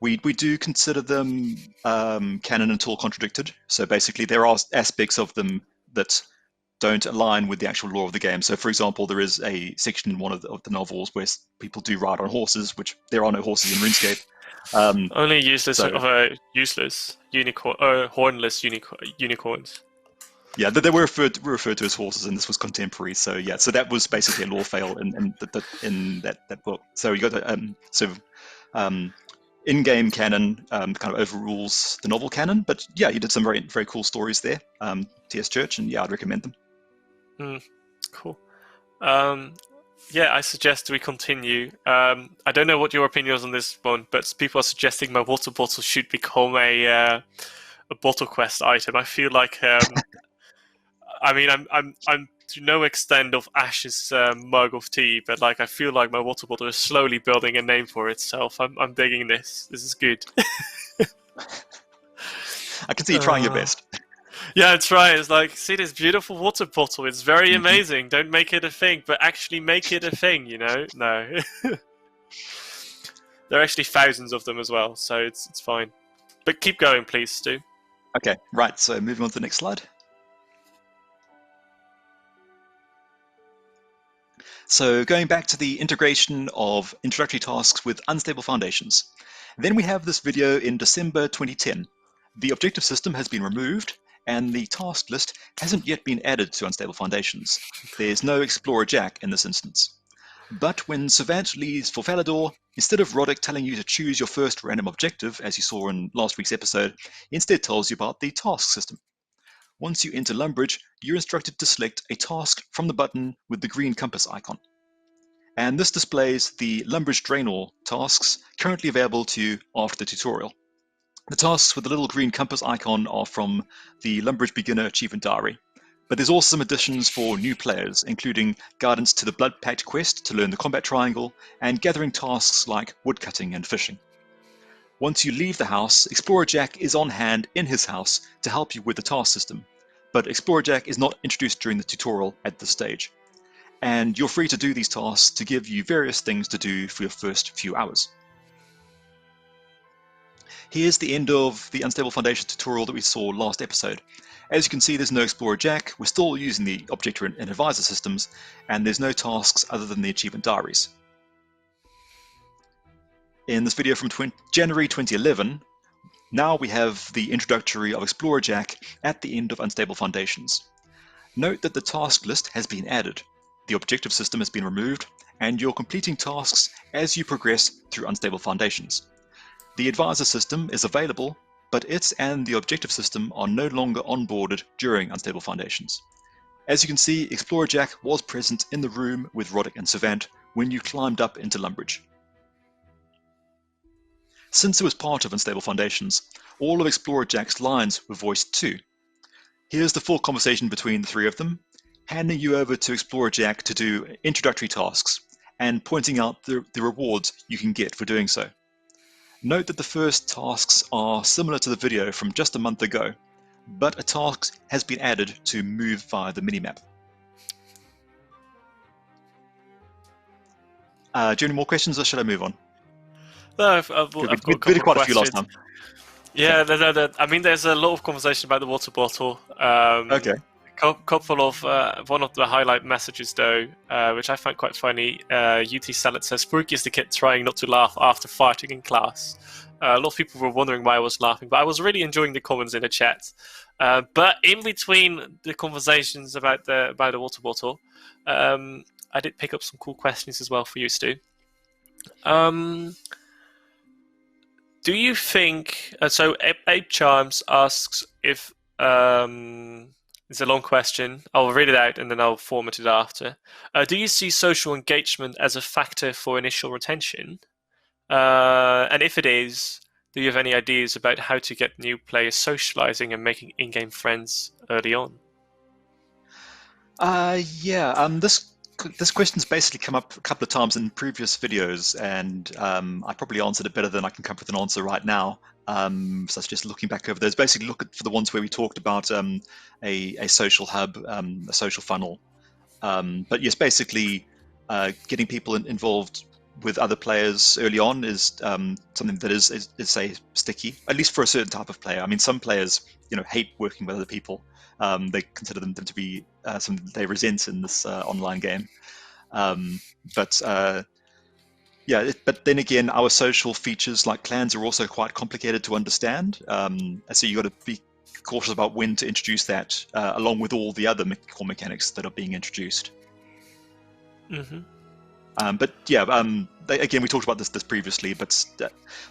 We do consider them canon until contradicted. So basically, there are aspects of them that don't align with the actual lore of the game. So, for example, there is a section in one of the novels where people do ride on horses, which there are no horses in RuneScape. Only useless unicorn, hornless unicorns. Yeah, they were referred to as horses, and this was contemporary. So yeah, so that was basically a lore fail in that book. So you got in-game canon kind of overrules the novel canon, but yeah, he did some very very cool stories there. T.S. Church, and yeah, I'd recommend them. Cool. Yeah, I suggest we continue. I don't know what your opinion is on this one, but people are suggesting my water bottle should become a bottle quest item. I feel like, I mean, I'm to no extent of Ash's mug of tea, but like I feel like my water bottle is slowly building a name for itself. I'm digging this. This is good. I can see you trying your best. Yeah, that's right. It's like, see this beautiful water bottle. It's very amazing. Don't make it a thing, but actually make it a thing, you know? No. There are actually thousands of them as well, so it's fine. But keep going, please, Stu. Okay, right. So moving on to the next slide. So going back to the integration of introductory tasks with unstable foundations. Then we have this video in December 2010. The objective system has been removed, and the task list hasn't yet been added to unstable foundations. There's no Explorer Jack in this instance. But when Savant leaves for Falador, instead of Roddick telling you to choose your first random objective, as you saw in last week's episode, he instead tells you about the task system. Once you enter Lumbridge, you're instructed to select a task from the button with the green compass icon. And this displays the Lumbridge Draenor tasks currently available to you after the tutorial. The tasks with the little green compass icon are from the Lumbridge Beginner Achievement Diary, but there's also some additions for new players, including guidance to the Blood Pact quest to learn the combat triangle, and gathering tasks like woodcutting and fishing. Once you leave the house, Explorer Jack is on hand in his house to help you with the task system, but Explorer Jack is not introduced during the tutorial at this stage. And you're free to do these tasks to give you various things to do for your first few hours. Here's the end of the Unstable Foundation tutorial that we saw last episode. As you can see, there's no Explorer Jack, we're still using the Objector and Advisor systems, and there's no tasks other than the Achievement Diaries. In this video from January 2011, now we have the introductory of Explorer Jack at the end of Unstable Foundations. Note that the task list has been added, the objective system has been removed, and you're completing tasks as you progress through Unstable Foundations. The Advisor system is available, but it and the objective system are no longer onboarded during Unstable Foundations. As you can see, Explorer Jack was present in the room with Roddick and Savant when you climbed up into Lumbridge. Since it was part of Unstable Foundations, all of Explorer Jack's lines were voiced too. Here's the full conversation between the three of them, handing you over to Explorer Jack to do introductory tasks, and pointing out the rewards you can get for doing so. Note that the first tasks are similar to the video from just a month ago, but a task has been added to move via the minimap. Do you have any more questions, or should I move on? No, I've got a couple we did quite of a few last questions. time. Yeah, I mean, there's a lot of conversation about the water bottle. Okay. Couple of one of the highlight messages though, which I find quite funny. UT Salad says, "Poerkie is the kid trying not to laugh after fighting in class." A lot of people were wondering why I was laughing, but I was really enjoying the comments in the chat. But in between the conversations about the water bottle, I did pick up some cool questions as well for you, Stu. Do you think so? Ape Charms asks if it's a long question. I'll read it out and then I'll format it after. Do you see social engagement as a factor for initial retention? And if it is, do you have any ideas about how to get new players socializing and making in-game friends early on? This question's basically come up a couple of times in previous videos, and I probably answered it better than I can come up with an answer right now. So it's just looking back over those. Basically, look for the ones where we talked about a social hub, a social funnel. But yes, basically, getting people involved with other players early on is something that is say sticky, at least for a certain type of player. I mean, some players hate working with other people. They consider them to be something they resent in this online game. But then again, our social features like clans are also quite complicated to understand. So you got to be cautious about when to introduce that, along with all the other core mechanics that are being introduced. Mm-hmm. Again, we talked about this previously, but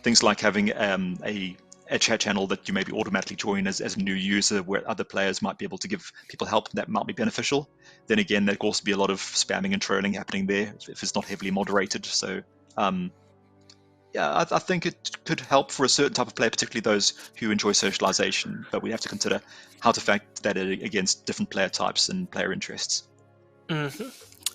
things like having a chat channel that you maybe automatically join as a new user, where other players might be able to give people help, that might be beneficial. Then again, there could also be a lot of spamming and trolling happening there if it's not heavily moderated. So I think it could help for a certain type of player, particularly those who enjoy socialization, but we have to consider how to factor that against different player types and player interests. Mm-hmm.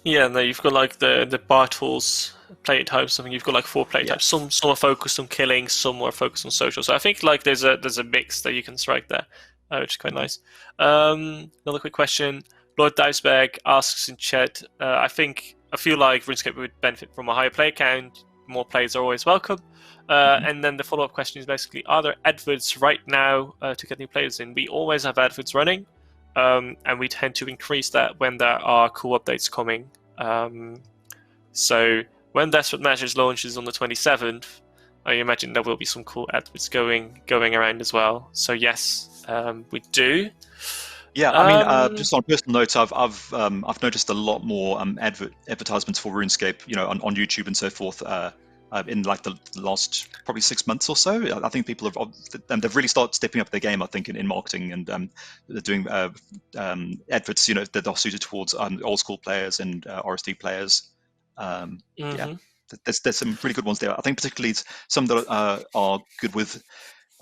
Yeah, and then you've got like the Bartles play types. I think you've got like 4 play types. Some are focused on killing, some are focused on social. So I think like there's a mix that you can strike there, which is quite nice. Another quick question. Lord Diceberg asks in chat. I feel like RuneScape would benefit from a higher player count. More players are always welcome. And then the follow-up question is basically: are there adverts right now to get new players in? We always have adverts running. And we tend to increase that when there are cool updates coming. So when Desperate Measures launches on the 27th, I imagine there will be some cool adverts going around as well. So yes, we do. Yeah, I mean, just on personal notes, I've noticed a lot more advertisements for RuneScape, on YouTube and so forth. In like the last probably 6 months or so, I think people they've really started stepping up their game. I think in marketing and they're doing adverts, that are suited towards old school players and RSD players. Yeah, there's some really good ones there. I think particularly some that are good with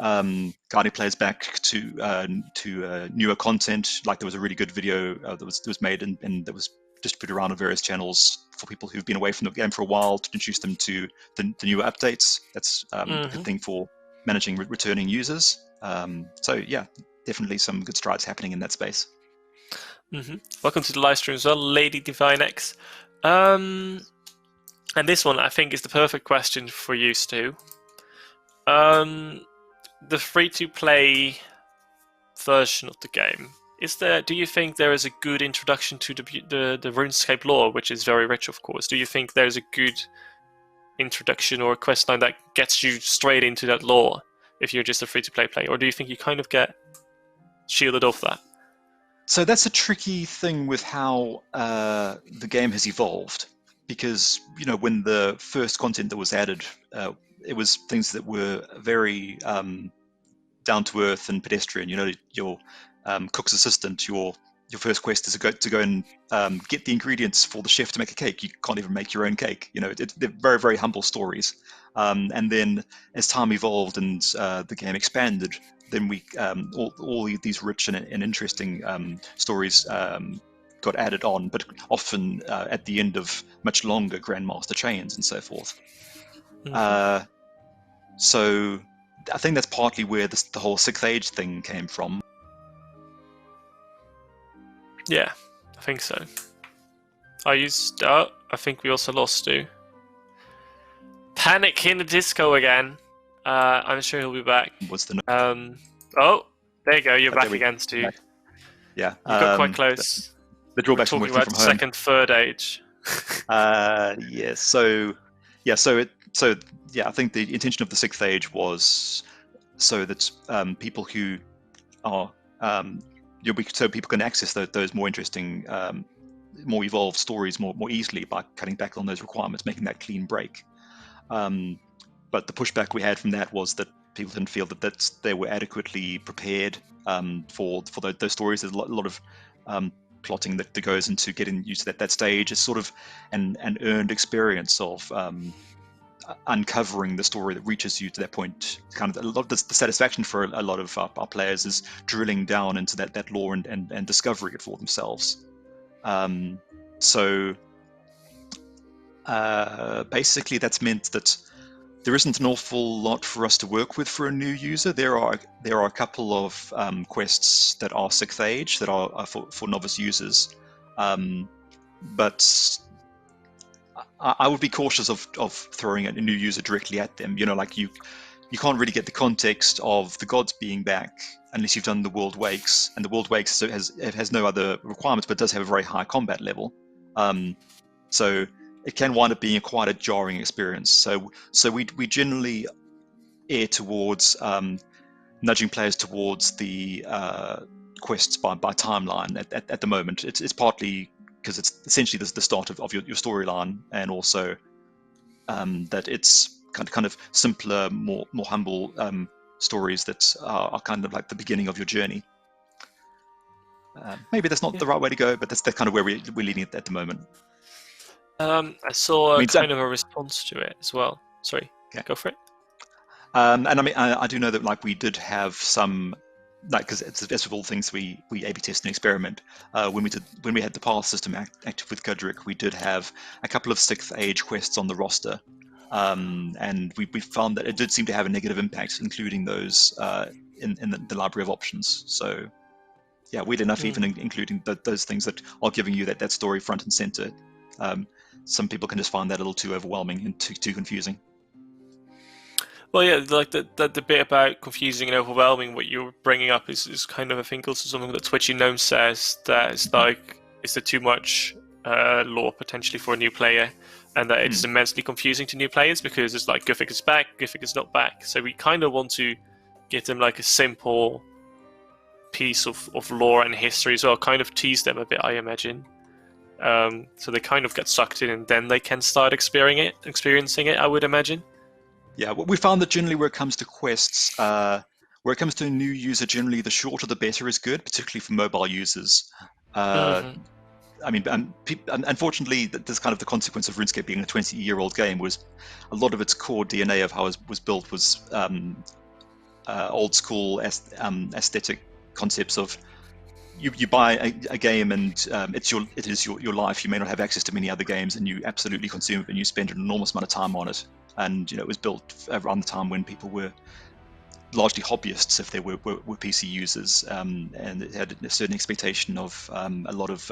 guiding players back to newer content. Like there was a really good video that was made and that was distributed around on various channels for people who've been away from the game for a while to introduce them to the newer updates. That's a good thing for managing returning users. So yeah, definitely some good strides happening in that space. Welcome to the live stream as well, Lady Divine X. And this one I think is the perfect question for you, Stu. The free-to-play version of the game. Do you think there is a good introduction to the RuneScape lore, which is very rich, of course? Do you think there's a good introduction or a questline that gets you straight into that lore if you're just a free-to-play player, or do you think you kind of get shielded off that? So that's a tricky thing with how the game has evolved, because when the first content that was added, it was things that were very down to earth and pedestrian. Your cook's assistant, your first quest is to go and get the ingredients for the chef to make a cake. You can't even make your own cake. They're very, very humble stories. And then as time evolved and the game expanded, then we all these rich and interesting stories got added on, but often at the end of much longer Grandmaster chains and so forth. So I think that's partly where the whole 6th Age thing came from. Yeah, I think so. I think we also lost Stu. Panic in the disco again. I'm sure he'll be back. What's the oh, there you go. You're back again, Stu. Back. Yeah, you got quite close. The drawbacks from working from home. Second, third age. Yes. So I think the intention of the 6th Age was so that people who are so people can access those more interesting more evolved stories more easily by cutting back on those requirements, making that clean break. But the pushback we had from that was that people didn't feel that they were adequately prepared for those stories. There's a lot of plotting that goes into getting used to that stage. It's sort of an earned experience of uncovering the story that reaches you to that point. Kind of a lot of the satisfaction for a lot of our players is drilling down into that lore and discovering it for themselves. So basically that's meant that there isn't an awful lot for us to work with for a new user. There are a couple of quests that are 6th age that are for novice users, but I would be cautious of throwing a new user directly at them. Like you can't really get the context of the gods being back unless you've done the World Wakes, and the World Wakes has no other requirements, but does have a very high combat level. So it can wind up being quite a jarring experience. So we generally err towards nudging players towards the quests by timeline at the moment. It's partly because it's essentially the start of your storyline, and also that it's kind of simpler, more humble stories that are kind of like the beginning of your journey. Maybe that's not the right way to go, but that's kind of where we're leading it at the moment. I saw kind of a response to it as well. Sorry, go for it. And I mean, I do know that like we did have some, like, because it's with all things we A/B test and experiment. When we had the path system active with Gudrick, we did have a couple of 6th age quests on the roster, and we found that it did seem to have a negative impact, including those in the library of options. So yeah, weird enough, even including those things that are giving you that story front and center. Some people can just find that a little too overwhelming and too confusing. Well, yeah, like the bit about confusing and overwhelming, what you're bringing up is kind of, I think, also something that Twitchy Gnome says, that it's like, is there too much lore potentially for a new player, and that it is immensely confusing to new players because it's like Guthic is back, Guthic is not back. So we kind of want to give them like a simple piece of lore and history as well, kind of tease them a bit, I imagine. So they kind of get sucked in, and then they can start experiencing it, I would imagine. Yeah, we found that generally where it comes to quests, where it comes to a new user, generally the shorter the better is good, particularly for mobile users. I mean, unfortunately, this kind of the consequence of RuneScape being a 20-year-old game was a lot of its core DNA of how it was built was old school aesthetic concepts of you buy a game and it is your life. You may not have access to many other games, and you absolutely consume it, and you spend an enormous amount of time on it. And it was built around the time when people were largely hobbyists, if they were PC users, and it had a certain expectation of a lot of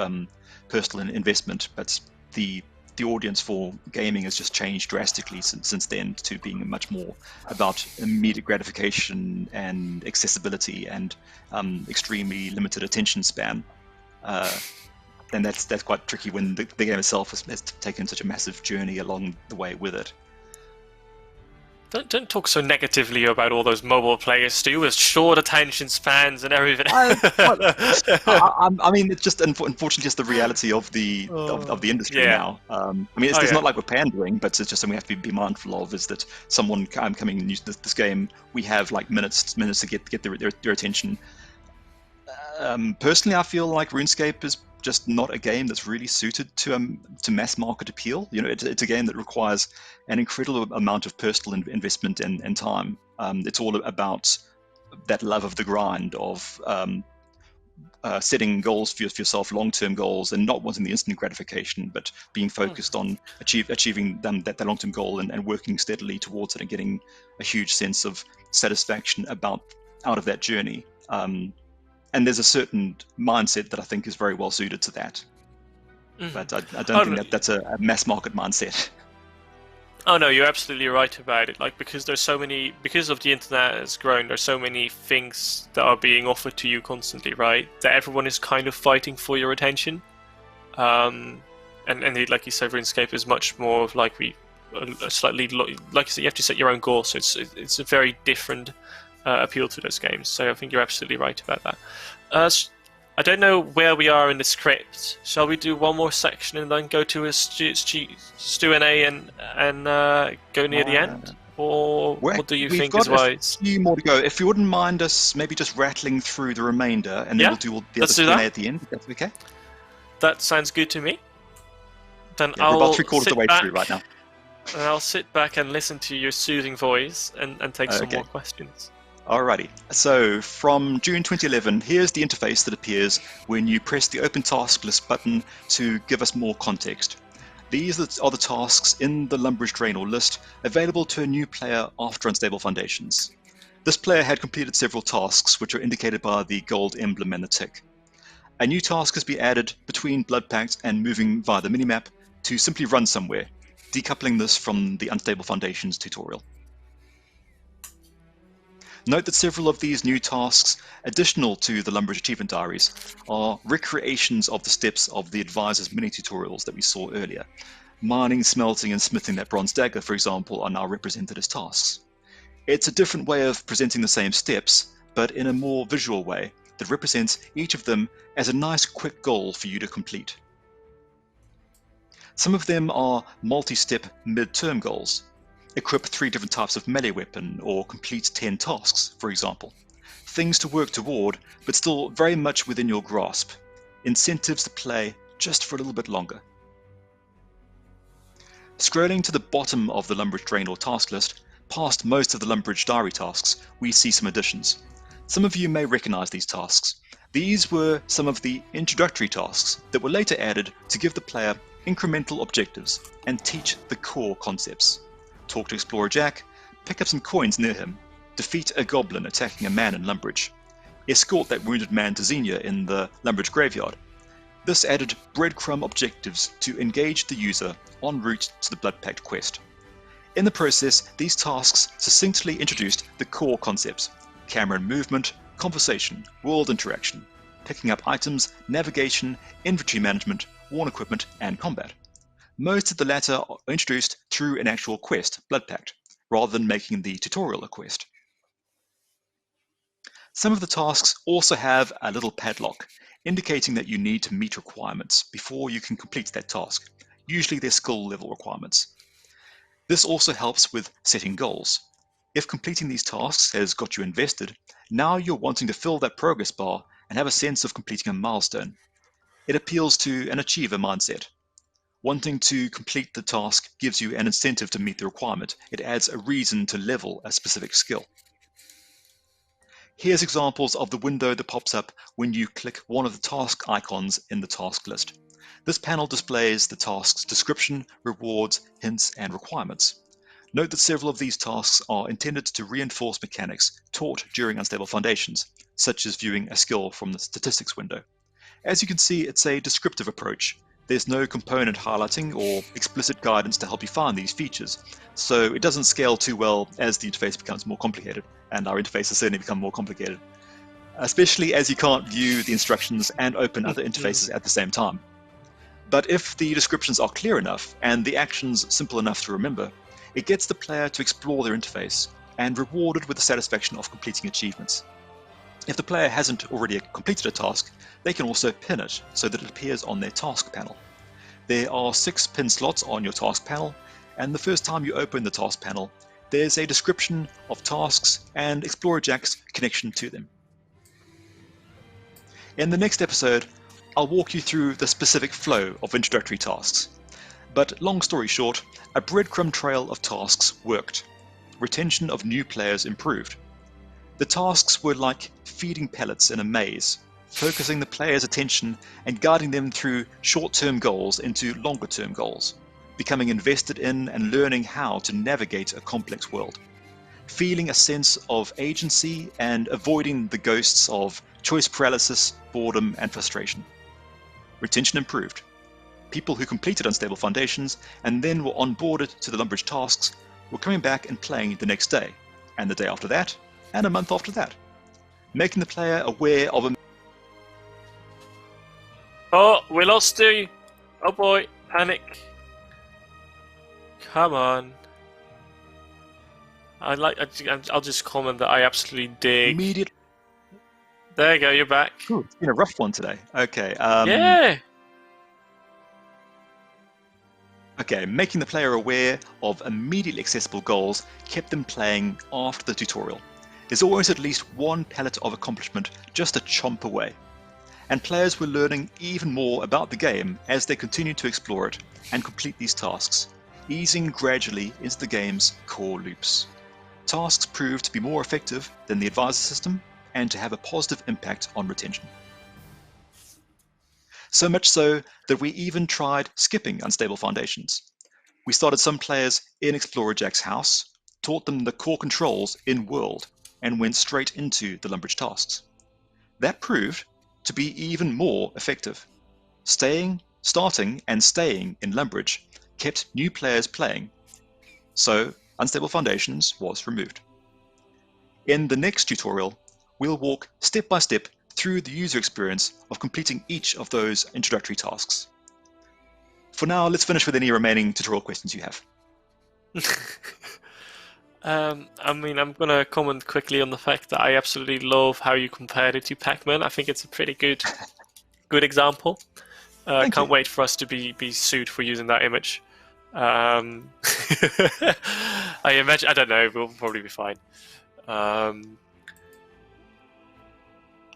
personal investment. But the audience for gaming has just changed drastically since then, to being much more about immediate gratification and accessibility and extremely limited attention span. And that's quite tricky when the game itself has taken such a massive journey along the way with it. Don't talk so negatively about all those mobile players, Stu, with short attention spans and everything. I mean, it's just unfortunately just the reality of the industry now. I mean, it's not like we're pandering, but it's just something we have to be mindful of. Is that someone coming new to this game, we have like minutes to get their attention. Personally, I feel like RuneScape is just not a game that's really suited to mass market appeal. It's a game that requires an incredible amount of personal investment and time. It's all about that love of the grind, of setting goals for yourself, long-term goals, and not wanting the instant gratification, but being focused on achieving that long-term goal and working steadily towards it, and getting a huge sense of satisfaction out of that journey. And there's a certain mindset that I think is very well suited to that. But I don't think that's a mass market mindset. Oh no, you're absolutely right about it. Like, because of the internet has grown, there's so many things that are being offered to you constantly, right? That everyone is kind of fighting for your attention. And like you said, RuneScape is much more of like slightly, like you said, you have to set your own goals. So it's a very different appeal to those games. So I think you're absolutely right about that. I don't know where we are in the script. Shall we do one more section and then go to a Stu and A and go near the end? Or what do you We've think got is wise? a few more to go. If you wouldn't mind us maybe just rattling through the remainder, and then Yeah, we'll do all the other let's do Q&A that. at the end. If that's okay. That sounds good to me. Then Yeah, we're I'll about 3/4 of the sit way back, through right now. and I'll sit back and listen to your soothing voice and take some Okay. more questions. Alrighty. So from June 2011, here's the interface that appears when you press the Open Task List button to give us more context. These are the tasks in the Lumbridge Draenor list available to a new player after Unstable Foundations. This player had completed several tasks, which are indicated by the gold emblem and the tick. A new task has been added between Blood Pact and moving via the minimap to simply run somewhere, decoupling this from the Unstable Foundations tutorial. Note that several of these new tasks, additional to the Lumbridge Achievement Diaries, are recreations of the steps of the Advisor's mini-tutorials that we saw earlier. Mining, smelting, and smithing that bronze dagger, for example, are now represented as tasks. It's a different way of presenting the same steps, but in a more visual way that represents each of them as a nice quick goal for you to complete. Some of them are multi-step mid-term goals. Equip 3 different types of melee weapon or complete 10 tasks, for example. Things to work toward, but still very much within your grasp. Incentives to play just for a little bit longer. Scrolling to the bottom of the Lumbridge Draenor task list, past most of the Lumbridge Diary tasks, we see some additions. Some of you may recognize these tasks. These were some of the introductory tasks that were later added to give the player incremental objectives and teach the core concepts. Talk to Explorer Jack, pick up some coins near him, defeat a goblin attacking a man in Lumbridge, escort that wounded man to Xenia in the Lumbridge graveyard. This added breadcrumb objectives to engage the user en route to the Blood Pact quest. In the process, these tasks succinctly introduced the core concepts: camera and movement, conversation, world interaction, picking up items, navigation, inventory management, worn equipment, and combat. Most of the latter are introduced through an actual quest, Blood Pact, rather than making the tutorial a quest. Some of the tasks also have a little padlock, indicating that you need to meet requirements before you can complete that task. Usually they're skill level requirements. This also helps with setting goals. If completing these tasks has got you invested, now you're wanting to fill that progress bar and have a sense of completing a milestone. It appeals to an achiever mindset. Wanting to complete the task gives you an incentive to meet the requirement. It adds a reason to level a specific skill. Here's examples of the window that pops up when you click one of the task icons in the task list. This panel displays the task's description, rewards, hints, and requirements. Note that several of these tasks are intended to reinforce mechanics taught during Unstable Foundations, such as viewing a skill from the statistics window. As you can see, it's a descriptive approach. There's no component highlighting or explicit guidance to help you find these features, so it doesn't scale too well as the interface becomes more complicated, and our interface has certainly become more complicated, especially as you can't view the instructions and open other interfaces at the same time. But if the descriptions are clear enough and the actions simple enough to remember, it gets the player to explore their interface and rewarded with the satisfaction of completing achievements. If the player hasn't already completed a task, they can also pin it so that it appears on their task panel. There are 6 pin slots on your task panel, and the first time you open the task panel, there's a description of tasks and Explorer Jack's connection to them. In the next episode, I'll walk you through the specific flow of introductory tasks. But long story short, a breadcrumb trail of tasks worked. Retention of new players improved. The tasks were like feeding pellets in a maze, focusing the player's attention and guiding them through short-term goals into longer-term goals, becoming invested in and learning how to navigate a complex world, feeling a sense of agency and avoiding the ghosts of choice paralysis, boredom, and frustration. Retention improved. People who completed Unstable Foundations and then were onboarded to the Lumbridge tasks were coming back and playing the next day, and the day after that, and a month after that, making the player aware of a... Oh, we lost you! Oh boy, panic! Come on. I'll just comment that I absolutely dig immediate... There you go, you're back. Ooh, it's been a rough one today. Okay. Yeah! Okay, making the player aware of immediately accessible goals kept them playing after the tutorial. There's always at least one palette of accomplishment just a chomp away. And players were learning even more about the game as they continued to explore it and complete these tasks, easing gradually into the game's core loops. Tasks proved to be more effective than the advisor system and to have a positive impact on retention. So much so that we even tried skipping Unstable Foundations. We started some players in Explorer Jack's house, taught them the core controls in World, and went straight into the Lumbridge tasks. That proved to be even more effective. Starting and staying in Lumbridge kept new players playing, so Unstable Foundations was removed. In the next tutorial, we'll walk step by step through the user experience of completing each of those introductory tasks. For now, let's finish with any remaining tutorial questions you have. I mean, I'm gonna comment quickly on the fact that I absolutely love how you compared it to Pac-Man. I think it's a pretty good example. Can't wait for us to be sued for using that image. I imagine, I don't know, we'll probably be fine.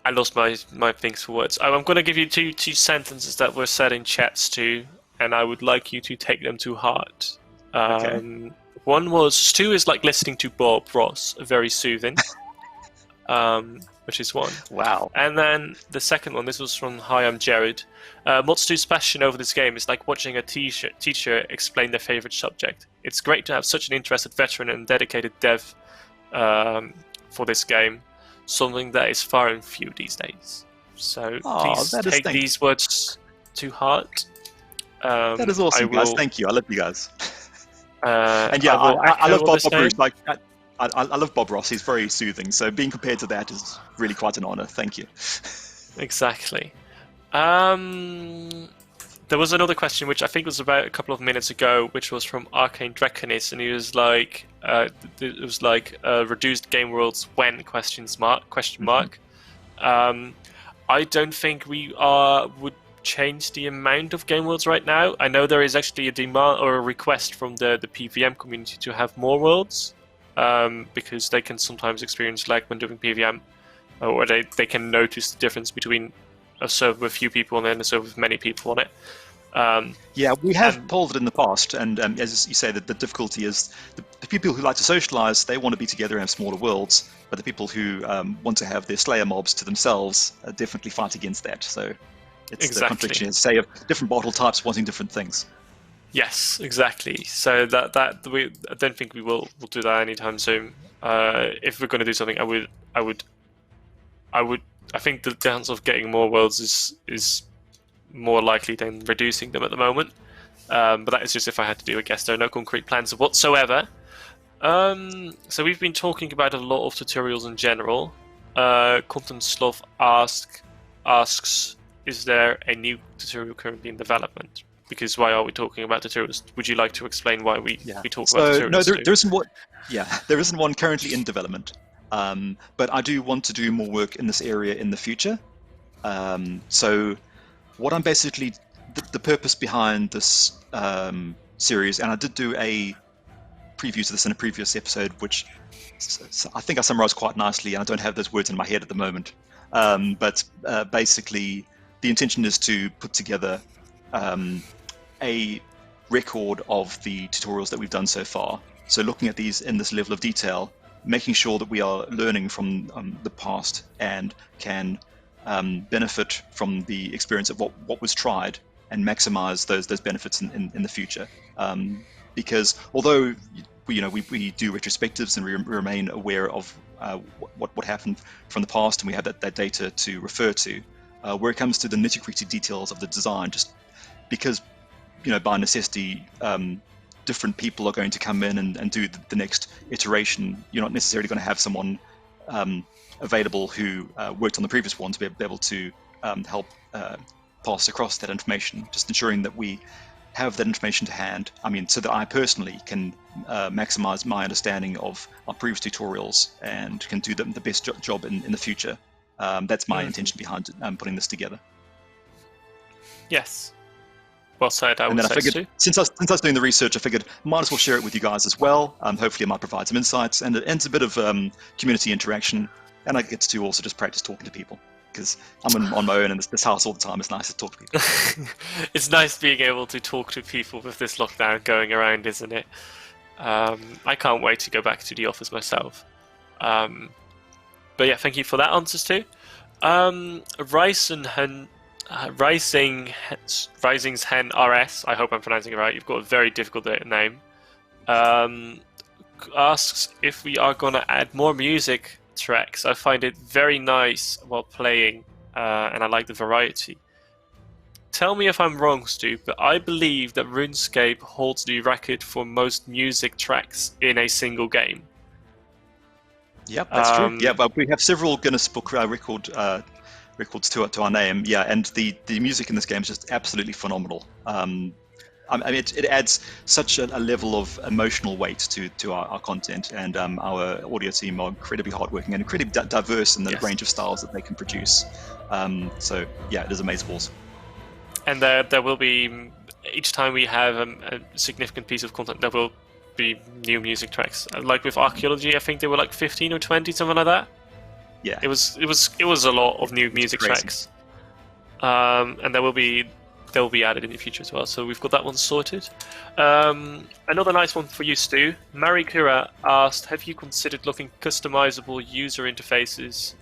I lost my things for words. I'm going to give you two sentences that were said in chats too, and I would like you to take them to heart. Okay. One was, Stu is like listening to Bob Ross, very soothing, which is one. Wow. And then the second one, this was from Hi, I'm Jared. Mod Stu's passion over this game is like watching a teacher explain their favorite subject. It's great to have such an interested veteran and dedicated dev for this game, something that is far and few these days. So please take these words to heart. That is awesome, guys. Thank you. I love you guys. And yeah, I love Bob Ross. Like, I love Bob Ross. He's very soothing. So being compared to that is really quite an honor. Thank you. Exactly. There was another question which I think was about a couple of minutes ago, which was from Arcane Draconis, and he was like, it was like reduced game worlds when ? I don't think we would change the amount of game worlds right now. I know there is actually a demand or a request from the PVM community to have more worlds, because they can sometimes experience lag when doing PVM, or they can notice the difference between a server with few people and then a server with many people on it. Yeah, we have polled it in the past, and as you say, that the difficulty is the people who like to socialize, they want to be together and have smaller worlds, but the people who want to have their Slayer mobs to themselves definitely fight against that. So it's the contradiction, say, of different bottle types wanting different things. Yes, exactly. So I don't think we'll do that anytime soon. If we're going to do something, I think the chance of getting more worlds is more likely than reducing them at the moment. But that is just if I had to do a guess. There are no concrete plans whatsoever. So we've been talking about a lot of tutorials in general. Content Sloth asks, is there a new tutorial currently in development? Because why are we talking about tutorials? Would you like to explain why we talk about tutorials? No, there isn't one. Yeah, there isn't one currently in development. But I do want to do more work in this area in the future. So what I'm basically, the purpose behind this series, and I did do a preview to this in a previous episode, which I think I summarized quite nicely, and I don't have those words in my head at the moment. But basically, the intention is to put together a record of the tutorials that we've done so far. So looking at these in this level of detail, making sure that we are learning from the past and can benefit from the experience of what was tried and maximize those benefits in the future. Because although we do retrospectives and we remain aware of what happened from the past, and we have that data to refer to, where it comes to the nitty-gritty details of the design, just because by necessity different people are going to come in and do the next iteration, you're not necessarily going to have someone available who worked on the previous one to be able to help pass across that information. Just ensuring that we have that information to hand, so that I personally can maximize my understanding of our previous tutorials and can do the best job in the future. That's my intention behind putting this together. Yes. Well said, I And would then I say, figured, Stu. since I was doing the research, I figured might as well share it with you guys as well. Hopefully, it might provide some insights, and it's a bit of community interaction, and I get to also just practice talking to people because I'm on my own in this house all the time. It's nice to talk to people. It's nice being able to talk to people with this lockdown going around, isn't it? I can't wait to go back to the office myself. But yeah, thank you for that answers too. Rising's Hen RS, I hope I'm pronouncing it right, you've got a very difficult name, asks if we are going to add more music tracks. I find it very nice while playing, and I like the variety. Tell me if I'm wrong, Stu, but I believe that RuneScape holds the record for most music tracks in a single game. Yep, that's true. Yeah, but we have several Guinness Book records to our name. Yeah, and the music in this game is just absolutely phenomenal. I mean, it adds such a level of emotional weight to our content, and our audio team are incredibly hardworking and incredibly diverse in the range of styles that they can produce. So yeah, it is amazeballs. And there will be, each time we have a significant piece of content, there will be new music tracks. Like with archaeology, I think there were like 15 or 20, something like that. Yeah, it was a lot of new music tracks, and they will be added in the future as well. So we've got that one sorted. Another nice one for you, Stu. Marikura asked, have you considered looking customizable user interfaces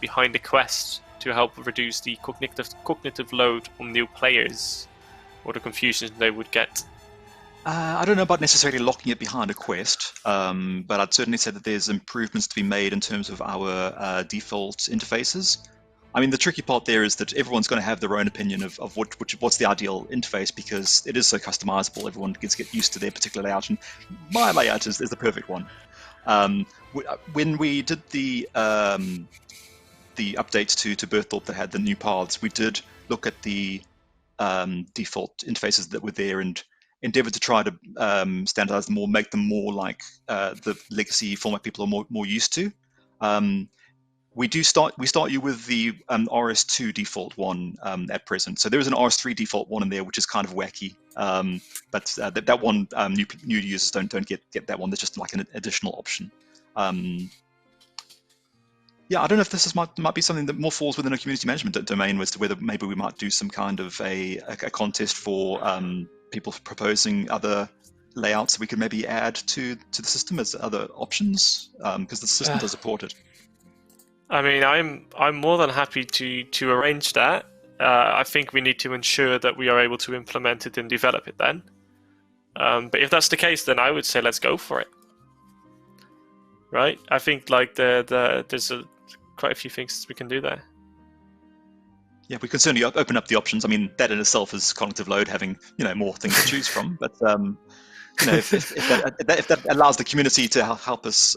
behind the quest to help reduce the cognitive load on new players, or the confusion they would get? I don't know about necessarily locking it behind a quest, but I'd certainly say that there's improvements to be made in terms of our default interfaces. I mean, the tricky part there is that everyone's going to have their own opinion of what's the ideal interface, because it is so customizable. Everyone gets to get used to their particular layout, and my layout is the perfect one. When we did the updates to Berthorpe that had the new paths, we did look at the default interfaces that were there and endeavored to try to standardize them or make them more like the legacy format people are more used to. We start you with the RS2 default one at present. So there is an RS3 default one in there, which is kind of wacky. But that one, new users don't get that one. There's just like an additional option. Yeah, I don't know if this might be something that more falls within a community management domain, as to whether maybe we might do some kind of a contest for people proposing other layouts that we could maybe add to the system as other options, because the system does support it. I mean, I'm more than happy to arrange that. I think we need to ensure that we are able to implement it and develop it then. But if that's the case, then I would say let's go for it. Right? I think like there's quite a few things we can do there. Yeah, we can certainly open up the options. I mean, that in itself is cognitive load, having more things to choose from. But if that allows the community to help us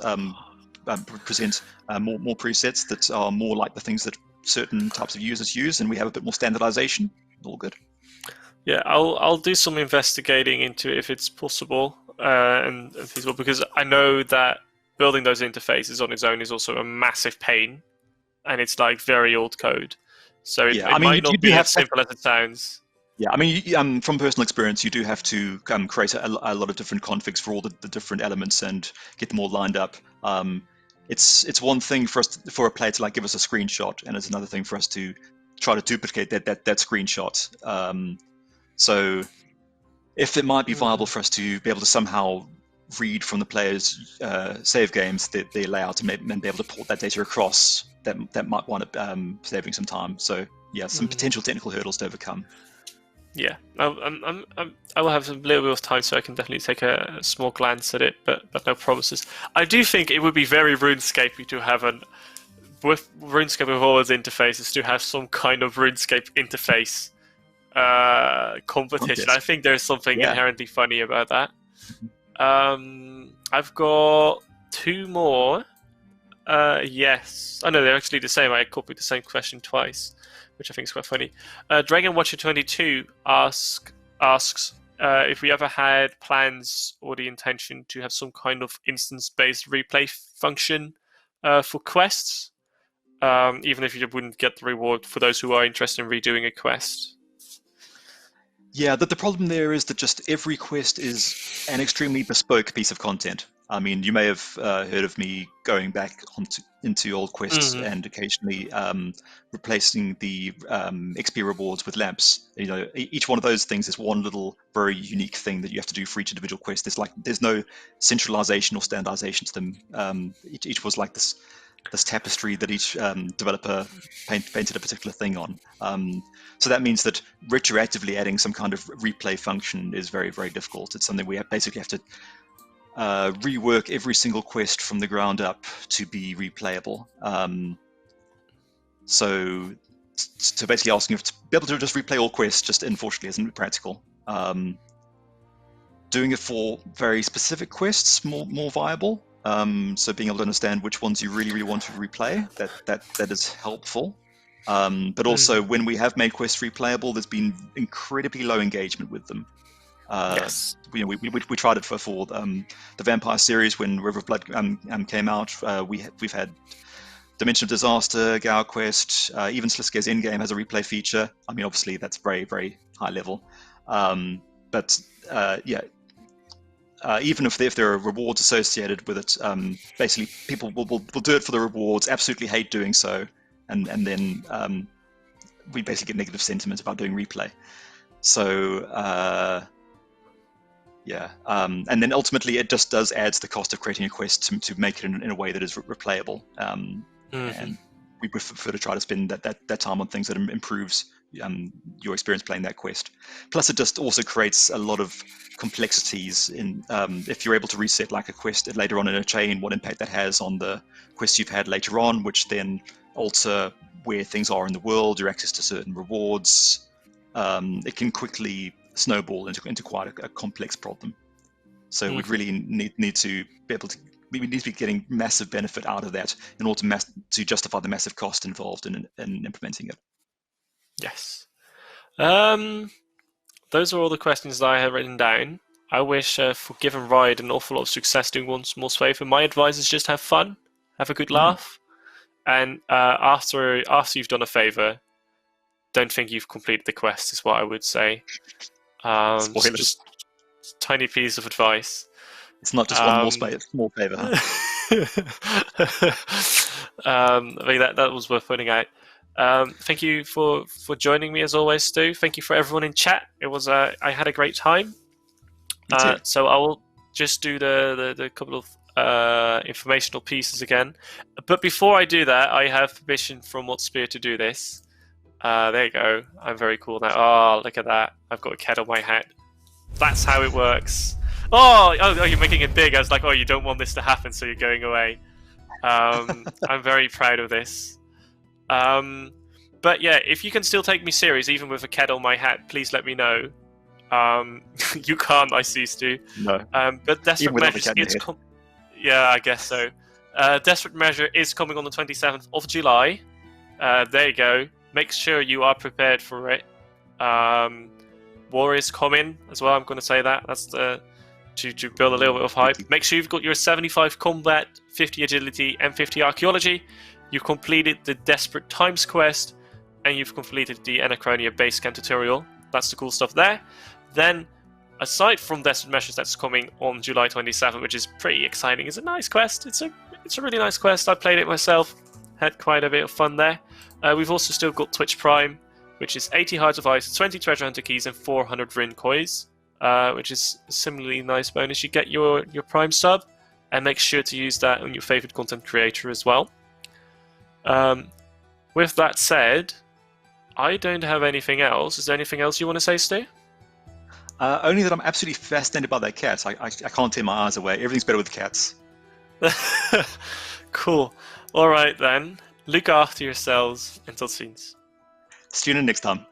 present more presets that are more like the things that certain types of users use, and we have a bit more standardization, all good. Yeah, I'll do some investigating into it if it's possible and feasible, because I know that building those interfaces on its own is also a massive pain, and it's like very old code. So it might not be as simple as it sounds. Yeah, I mean, from personal experience, you do have to create a lot of different configs for all the different elements and get them all lined up. It's one thing for a player to like give us a screenshot, and it's another thing for us to try to duplicate that screenshot. So if it might be viable for us to be able to somehow read from the players' save games their layout and be able to port that data across, that might wind up saving some time. So yeah, some potential technical hurdles to overcome. Yeah, I will have a little bit of time, so I can definitely take a small glance at it, but no promises. I do think it would be very RuneScape to have with RuneScape with all its interfaces, to have some kind of RuneScape interface competition. I think there's something inherently funny about that. I've got two more. Yes. Oh no, they're actually the same. I copied the same question twice, which I think is quite funny. Dragon Watcher 22 asks if we ever had plans or the intention to have some kind of instance-based replay function for quests. even if you wouldn't get the reward for those who are interested in redoing a quest. Yeah, the problem there is that just every quest is an extremely bespoke piece of content. I mean, you may have heard of me going back into old quests and occasionally replacing the XP rewards with lamps. You know, each one of those things is one little very unique thing that you have to do for each individual quest. There's no centralization or standardization to them. Each was like this tapestry that each developer painted a particular thing on. So that means that retroactively adding some kind of replay function is very, very difficult. It's something we basically have to rework every single quest from the ground up to be replayable. So basically asking you to be able to just replay all quests just unfortunately isn't practical. Doing it for very specific quests more viable. So being able to understand which ones you really want to replay, that is helpful. But also when we have made quests replayable, there's been incredibly low engagement with them. Yes. We tried it for the Vampire series when River of Blood came out. We've had Dimension of Disaster, Gower Quest, even Sliske's Endgame has a replay feature. I mean, obviously that's very, very high level. But even if there are rewards associated with it, basically people will do it for the rewards, absolutely hate doing so, and then we basically get negative sentiment about doing replay. So and then ultimately it just does add to the cost of creating a quest to make it in a way that is replayable. And we prefer to try to spend that time on things that improves your experience playing that quest. Plus, it just also creates a lot of complexities in if you're able to reset like a quest later on in a chain, what impact that has on the quests you've had later on, which then alter where things are in the world, your access to certain rewards. It can quickly snowball into quite a complex problem. So we'd really need to be able to. We need to be getting massive benefit out of that in order to justify the massive cost involved in implementing it. Yes. Those are all the questions that I have written down. I wish Forgiven Ride an awful lot of success doing one small favor. My advice is just have fun, have a good laugh, and after you've done a favor, don't think you've completed the quest. Is what I would say. Just tiny piece of advice. It's not just one small favor. Huh? I mean that was worth pointing out. Thank you for joining me as always, Stu. Thank you for everyone in chat. It was I had a great time. So I will just do the couple of informational pieces again. But before I do that, I have permission from WhatSpear to do this. There you go. I'm very cool now. Oh, look at that. I've got a cat on my hat. That's how it works. Oh, you're making it big. I was like, oh, you don't want this to happen, so you're going away. I'm very proud of this. But yeah, if you can still take me serious, even with a cat on my hat, please let me know. You can't, I see, Stu. No. But Desperate Measures, yeah, I guess so. Desperate Measure is coming on the 27th of July. There you go. Make sure you are prepared for it. War is coming as well. I'm going to say that. That's to build a little bit of hype. Make sure you've got your 75 combat, 50 agility, and 50 archaeology. You've completed the Desperate Times quest, and you've completed the Anachronia base camp tutorial. That's the cool stuff there. Then, aside from Desperate Measures that's coming on July 27th, which is pretty exciting, it's a nice quest. It's a really nice quest. I played it myself. Had quite a bit of fun there. We've also still got Twitch Prime, which is 80 Hearts of Ice, 20 Treasure Hunter keys, and 400 Rin coins, which is a similarly nice bonus. You get your Prime sub, and make sure to use that on your favorite content creator as well. With that said, I don't have anything else. Is there anything else you want to say, Stu? Only that I'm absolutely fascinated by that cat. I can't tear my eyes away. Everything's better with cats. Cool. All right then. Look after yourselves. Until soon. See you next time.